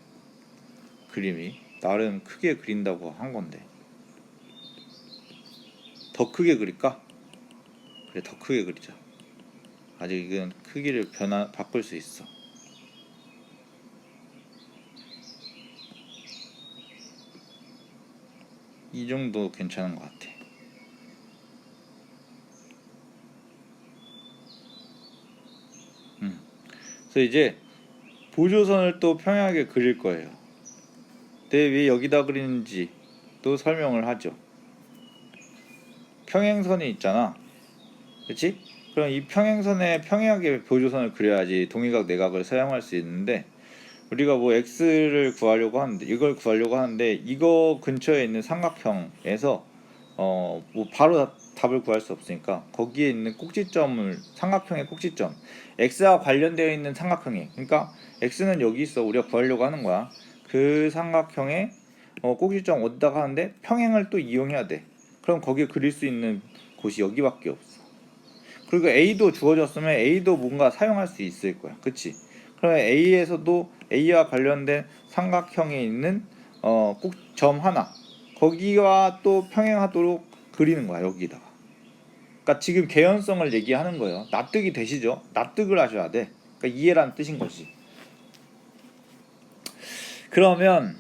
그림이 나름 크게 그린다고 한 건데 더 크게 그릴까? 그래, 더 크게 그리자. 아직 이건 크기를 바꿀 수 있어. 이 정도 괜찮은 것 같아. 그래서 이제 보조선을 또 평행하게 그릴 거예요. 근데 왜 여기다 그리는지 또 설명을 하죠. 평행선이 있잖아. 그렇지? 그럼 이 평행선에 평행하게 보조선을 그려야지 동의각 내각을 사용할 수 있는데, 우리가 뭐 x를 구하려고 하는데 이거 근처에 있는 삼각형에서 뭐 바로 답을 구할 수 없으니까 거기에 있는 꼭지점을, 삼각형의 꼭지점, x와 관련되어 있는 삼각형이, 그러니까 x는 여기 있어, 우리가 구하려고 하는 거야. 그 삼각형의 꼭지점 어디다가 하는데 평행을 또 이용해야 돼. 그럼 거기에 그릴 수 있는 곳이 여기밖에 없어. 그리고 A도 주어졌으면 A도 뭔가 사용할 수 있을 거야. 그치? 그러면 A에서도 A와 관련된 삼각형에 있는 꼭 점 하나, 거기와 또 평행하도록 그리는 거야, 여기다가. 그러니까 지금 개연성을 얘기하는 거예요. 납득이 되시죠? 납득을 하셔야 돼. 그러니까 이해란 뜻인 거지. 그러면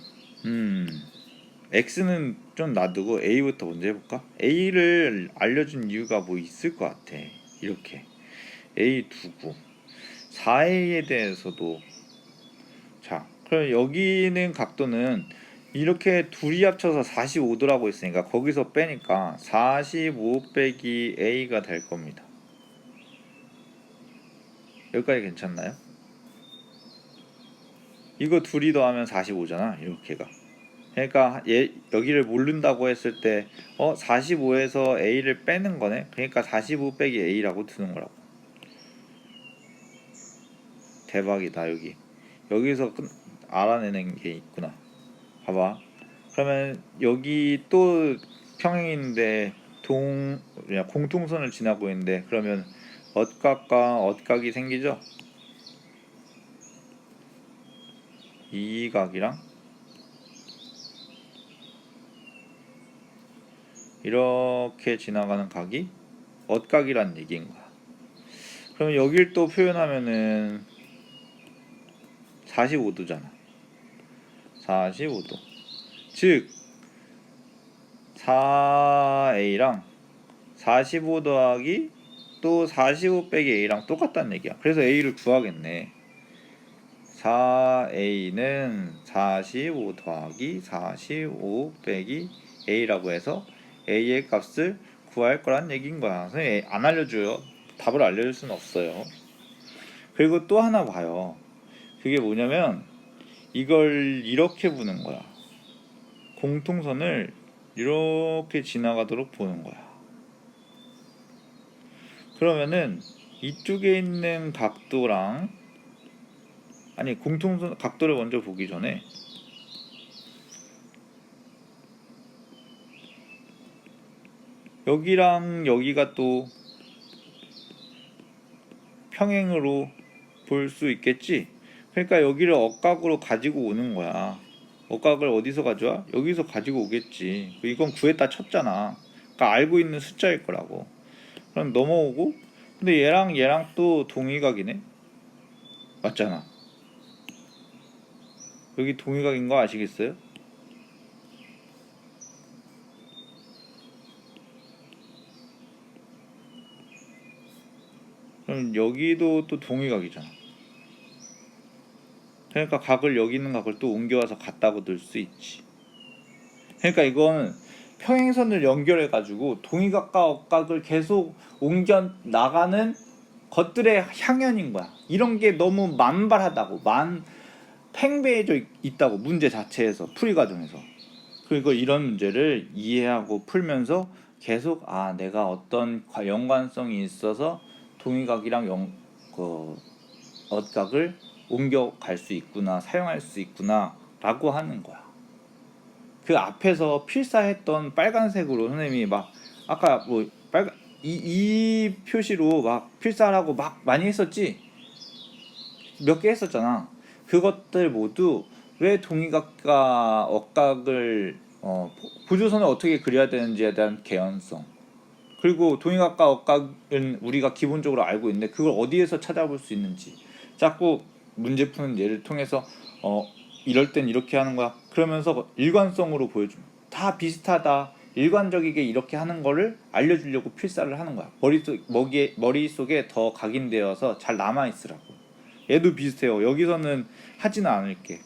X는 좀 놔두고 A부터 먼저 해볼까? A를 알려준 이유가 뭐 있을 것 같아. 이렇게 A 두고 4A에 대해서도, 자, 그럼 여기는 각도는 이렇게 둘이 합쳐서 45도라고 했으니까 거기서 빼니까 45 빼기 A가 될 겁니다. 여기까지 괜찮나요? 이거 둘이 더하면 45잖아, 이렇게가. 그러니까 여기를 모른다고 했을 때 45에서 A를 빼는 거네. 그러니까 45 빼기 A라고 두는 거라고. 대박이다. 여기서 알아내는 게 있구나. 봐봐. 그러면 여기 또 평행인데 공통선을 지나고 있는데, 그러면 엇각과 엇각이 생기죠. 이 각이랑 이렇게 지나가는 각이 엇각이란 얘기인 거야. 그러면 여길 또 표현하면은 45도잖아. 45도. 즉 4a랑 45 더하기 또 45 빼기 a랑 똑같다는 얘기야. 그래서 a를 구하겠네. 4a는 45 더하기 45 빼기 a라고 해서 a의 값을 구할 거란 얘기인 거야. 선생님 안 알려줘요. 답을 알려줄 수는 없어요. 그리고 또 하나 봐요. 그게 뭐냐면 이걸 이렇게 보는 거야. 공통선을 이렇게 지나가도록 보는 거야. 그러면은 이쪽에 있는 각도랑, 아니 공통선 각도를 먼저 보기 전에 여기랑 여기가 또 평행으로 볼 수 있겠지. 그러니까 여기를 엇각으로 가지고 오는 거야. 엇각을 어디서 가져와? 여기서 가지고 오겠지. 이건 구했다 쳤잖아. 그러니까 알고 있는 숫자일 거라고. 그럼 넘어오고, 근데 얘랑 얘랑 또 동의각이네. 맞잖아. 여기 동의각인 거 아시겠어요? 그럼 여기도 또 동의각이잖아. 그러니까 각을 여기 있는 각을 또 옮겨와서 같다고 들 수 있지. 그러니까 이건 평행선을 연결해 가지고 동의각과 엇각을 계속 옮겨 나가는 것들의 향연인 거야. 이런 게 너무 만발하다고, 팽배해져 있다고, 문제 자체에서, 풀이 과정에서. 그리고 이런 문제를 이해하고 풀면서 계속 내가 어떤 연관성이 있어서 동의각이랑 엇각을 옮겨갈 수 있구나, 사용할 수 있구나 라고 하는 거야. 그 앞에서 필사했던 빨간색으로 선생님이 막 아까 뭐 빨간 이 표시로 막 필사하라고 막 많이 했었지. 몇 개 했었잖아. 그것들 모두 왜 동의각과 엇각을 보조선을 어떻게 그려야 되는지에 대한 개연성, 그리고 동의각과 엇각은 우리가 기본적으로 알고 있는데 그걸 어디에서 찾아볼 수 있는지, 자꾸 문제 푸는 예를 통해서 이럴 땐 이렇게 하는 거야 그러면서 일관성으로 보여줘. 다 비슷하다, 일관적이게 이렇게 하는 거를 알려주려고 필사를 하는 거야. 머릿속에 더 각인되어서 잘 남아있으라고. 얘도 비슷해요. 여기서는 하지는 않을게,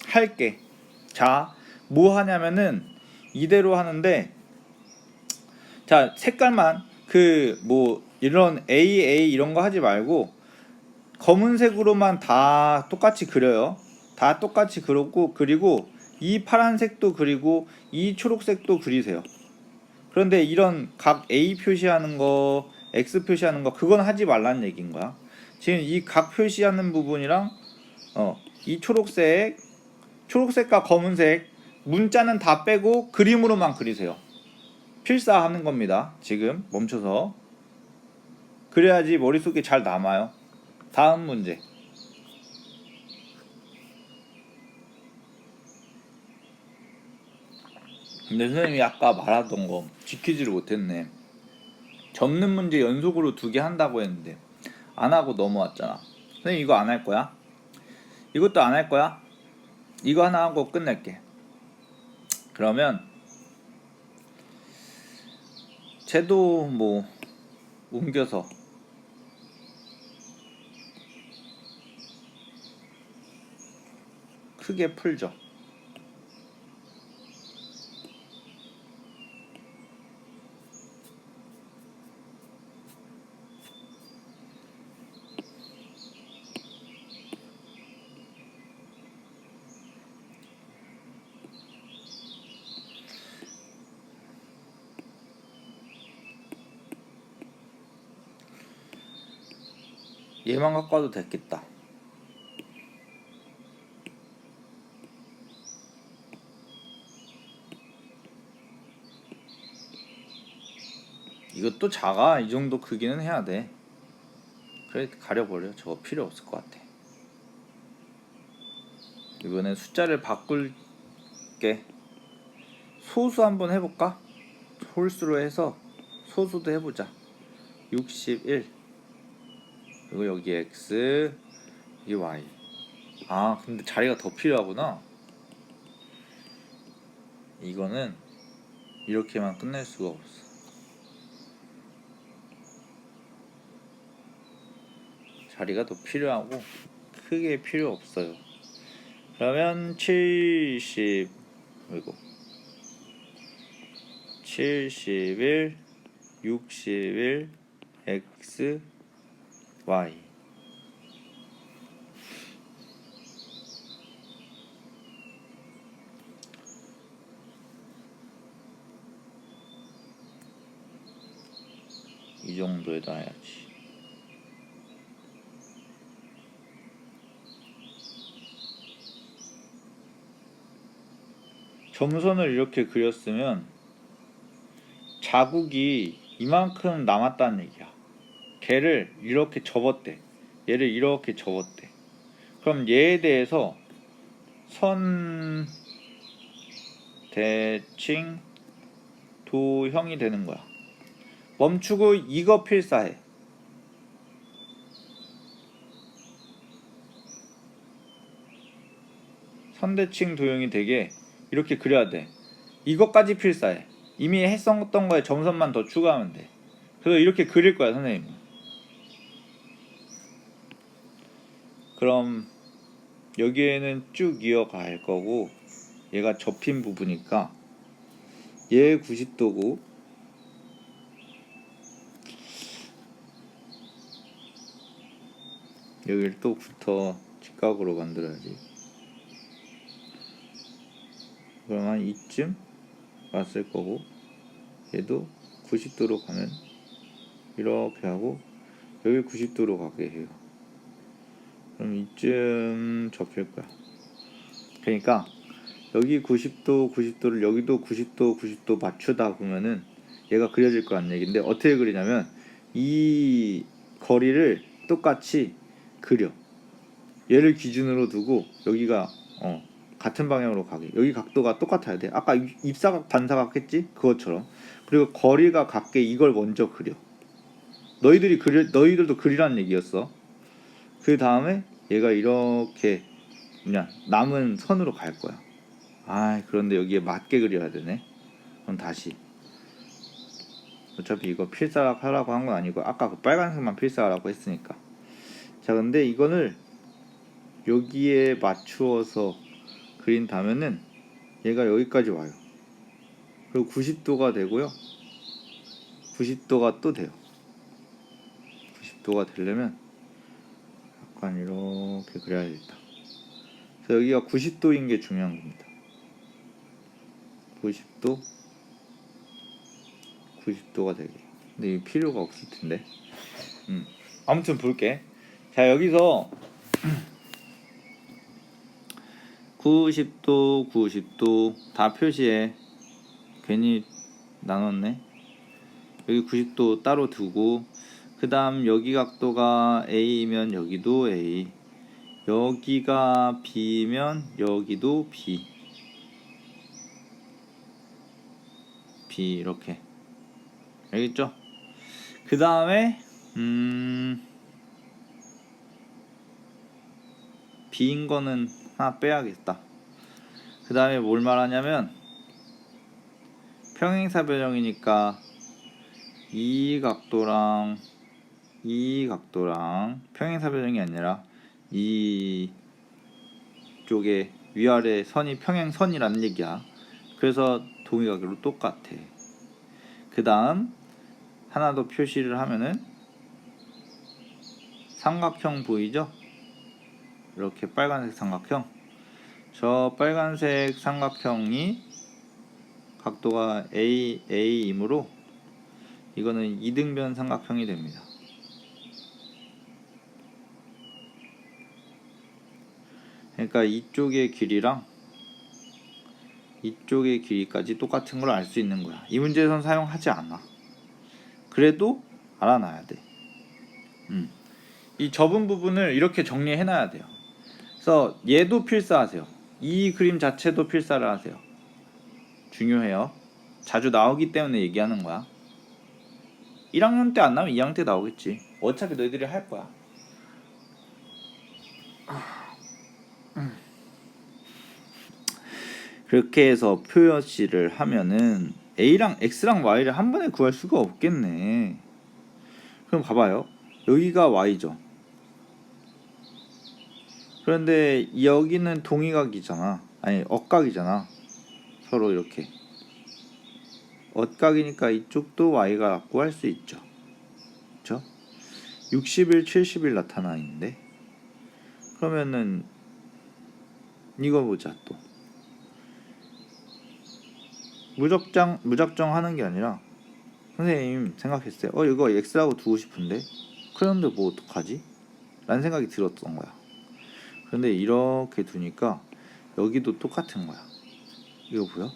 할게. 자, 뭐 하냐면은 이대로 하는데, 자, 색깔만 뭐 이런 AA 이런 거 하지 말고 검은색으로만 다 똑같이 그려요. 다 똑같이 그리고 이 파란색도 그리고 이 초록색도 그리세요. 그런데 이런 각 A 표시하는 거, X 표시하는 거, 그건 하지 말라는 얘기인 거야. 지금 이 각 표시하는 부분이랑 이 초록색과 검은색, 문자는 다 빼고 그림으로만 그리세요. 필사하는 겁니다. 지금 멈춰서 그래야지 머릿속에 잘 남아요. 다음 문제. 근데 선생님이 아까 말하던 거 지키지를 못했네. 접는 문제 연속으로 2개 한다고 했는데 안 하고 넘어왔잖아. 선생님 이거 안 할 거야? 이것도 안 할 거야? 이거 하나 하고 끝낼게. 그러면 쟤도 뭐 옮겨서 크게 풀죠. 얘만 갖고 와도 됐겠다. 이것도 작아. 이 정도 크기는 해야 돼. 그래 가려버려. 저거 필요 없을 것 같아. 이번엔 숫자를 바꿀게. 소수 한번 해볼까? 홀수로 해서 소수도 해보자. 61. 그리고 여기 x, 여기 y. 아 근데 자리가 더 필요하구나. 이거는 이렇게만 끝낼 수가 없어. 자리가 더 필요하고 크게 필요 없어요. 그러면 70 그리고 71 61 x y 이 정도에다 해야지. 점선을 이렇게 그렸으면 자국이 이만큼 남았다는 얘기야. 걔를 이렇게 접었대. 얘를 이렇게 접었대. 그럼 얘에 대해서 선 대칭 도형이 되는 거야. 멈추고 이거 필사해. 선대칭 도형이 되게 이렇게 그려야 돼. 이것까지 필사해. 이미 했었던 거에 점선만 더 추가하면 돼. 그래서 이렇게 그릴 거야, 선생님. 그럼 여기에는 쭉 이어갈 거고 얘가 접힌 부분이니까 얘 90도고 여기를 또 붙어 직각으로 만들어야지. 그러면 이쯤 왔을 거고 얘도 90도로 가면 이렇게 하고 여기 90도로 가게 해요. 그럼 이쯤 접힐 거야. 그러니까 여기 90도 90도를 여기도 90도 90도 맞추다 보면은 얘가 그려질 거란 얘기인데 어떻게 그리냐면 이 거리를 똑같이 그려. 얘를 기준으로 두고 여기가 같은 방향으로 가게. 여기 각도가 똑같아야 돼. 아까 입사각 반사각 했지? 그것처럼. 그리고 거리가 같게 이걸 먼저 그려. 너희들도 그리라는 얘기였어. 그 다음에 얘가 이렇게 그냥 남은 선으로 갈 거야. 그런데 여기에 맞게 그려야 되네. 그럼 다시. 어차피 이거 필사각 하라고 한 건 아니고 아까 그 빨간색만 필사하라고 했으니까. 자, 근데 이거를 여기에 맞추어서 그린다면은 얘가 여기까지 와요. 그리고 90도가 되고요. 90도가 또 돼요. 90도가 되려면 약간 이렇게 그려야겠다. 그래서 여기가 90도인 게 중요한 겁니다. 90도가 되게. 근데 이 필요가 없을 텐데. 아무튼 볼게. 자, 여기서 90도 90도 다 표시해. 괜히 나눴네. 여기 90도 따로 두고 그 다음 여기 각도가 A면 여기도 A, 여기가 B면 여기도 B, B 이렇게. 알겠죠? 그 다음에 B인 거는 하나 빼야겠다. 그 다음에 뭘 말하냐면 평행사변형이니까 이 각도랑 평행사변형이 아니라 이 쪽에 위아래 선이 평행선이라는 얘기야. 그래서 동의각으로 똑같아. 그 다음 하나 더 표시를 하면은 삼각형 보이죠? 이렇게 빨간색 삼각형. 저 빨간색 삼각형이 각도가 AA이므로 이거는 이등변 삼각형이 됩니다. 그러니까 이쪽의 길이랑 이쪽의 길이까지 똑같은 걸 알 수 있는 거야. 이 문제에선 사용하지 않아. 그래도 알아놔야 돼. 이 접은 부분을 이렇게 정리해놔야 돼요. 그래서 얘도 필사하세요. 이 그림 자체도 필사를 하세요. 중요해요. 자주 나오기 때문에 얘기하는 거야. 1학년 때 안 나오면 2학년 때 나오겠지. 어차피 너희들이 할 거야. 그렇게 해서 표시를 하면은 A랑 X랑 Y를 한 번에 구할 수가 없겠네. 그럼 봐봐요. 여기가 Y죠. 그런데 여기는 동의각이잖아. 아니 억각이잖아. 서로 이렇게 억각이니까 이쪽도 Y가 구할 수 있죠. 그쵸? 60일, 70일 나타나 있는데 그러면은 이거 보자. 또 무작정 하는 게 아니라 선생님 생각했어요. 이거 X라고 두고 싶은데 그런데 뭐 어떡하지? 라는 생각이 들었던 거야. 그런데 이렇게 두니까 여기도 똑같은 거야. 이거 보여?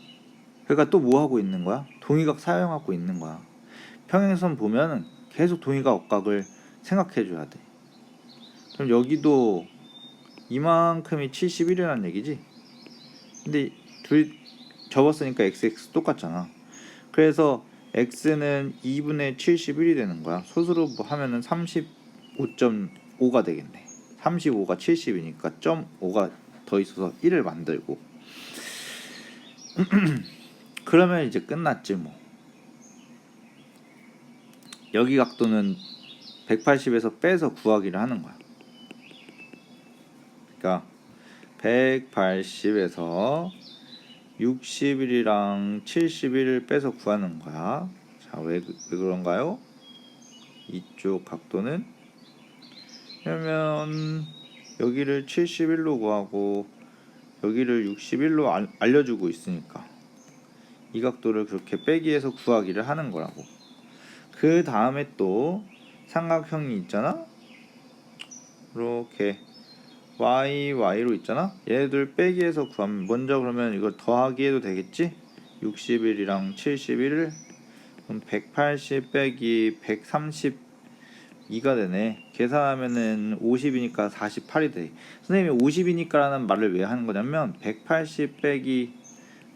그러니까 또 뭐 하고 있는 거야? 동의각 사용하고 있는 거야. 평행선 보면은 계속 동의각 억각을 생각해 줘야 돼. 그럼 여기도 이만큼이 71이라는 얘기지? 근데 둘 접었으니까 XX 똑같잖아. 그래서 X는 2분의 71이 되는 거야. 소수로 하면은 35.5가 되겠네. 35가 70이니까 0.5가 더 있어서 1을 만들고 그러면 이제 끝났지 뭐. 여기 각도는 180에서 빼서 구하기를 하는 거야. 그러니까 180에서 60일이랑 70일을 빼서 구하는 거야. 자, 왜 그런가요? 이쪽 각도는 그러면 여기를 71로 구하고 여기를 61로 알려주고 있으니까 이 각도를 그렇게 빼기해서 구하기를 하는 거라고. 그 다음에 또 삼각형이 있잖아. 이렇게 Y로 있잖아. 얘들 빼기해서 구하면 먼저 그러면 이걸 더하기 해도 되겠지? 60일이랑 71을 그럼 180 빼기 132가 되네. 계산하면은 50이니까 48이 돼. 선생님이 50이니까 라는 말을 왜 하는 거냐면 180 빼기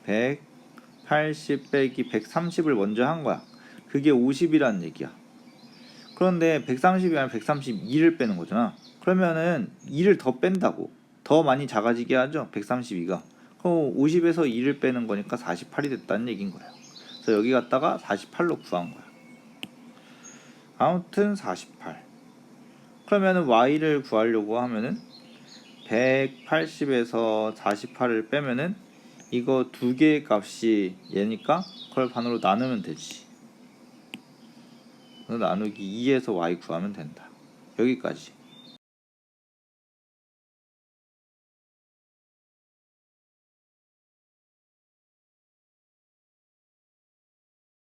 180 빼기 130을 먼저 한 거야. 그게 50이라는 얘기야. 그런데 130이 아니라 132를 빼는 거잖아. 그러면은 2를 더 뺀다고. 더 많이 작아지게 하죠. 132가. 그럼 50에서 2를 빼는 거니까 48이 됐다는 얘기인 거예요. 그래서 여기 갖다가 48로 구한 거야. 아무튼 48. 그러면은 y를 구하려고 하면은 180에서 48을 빼면은 이거 두 개의 값이 얘니까 그걸 반으로 나누면 되지. 나누기 2에서 y 구하면 된다. 여기까지.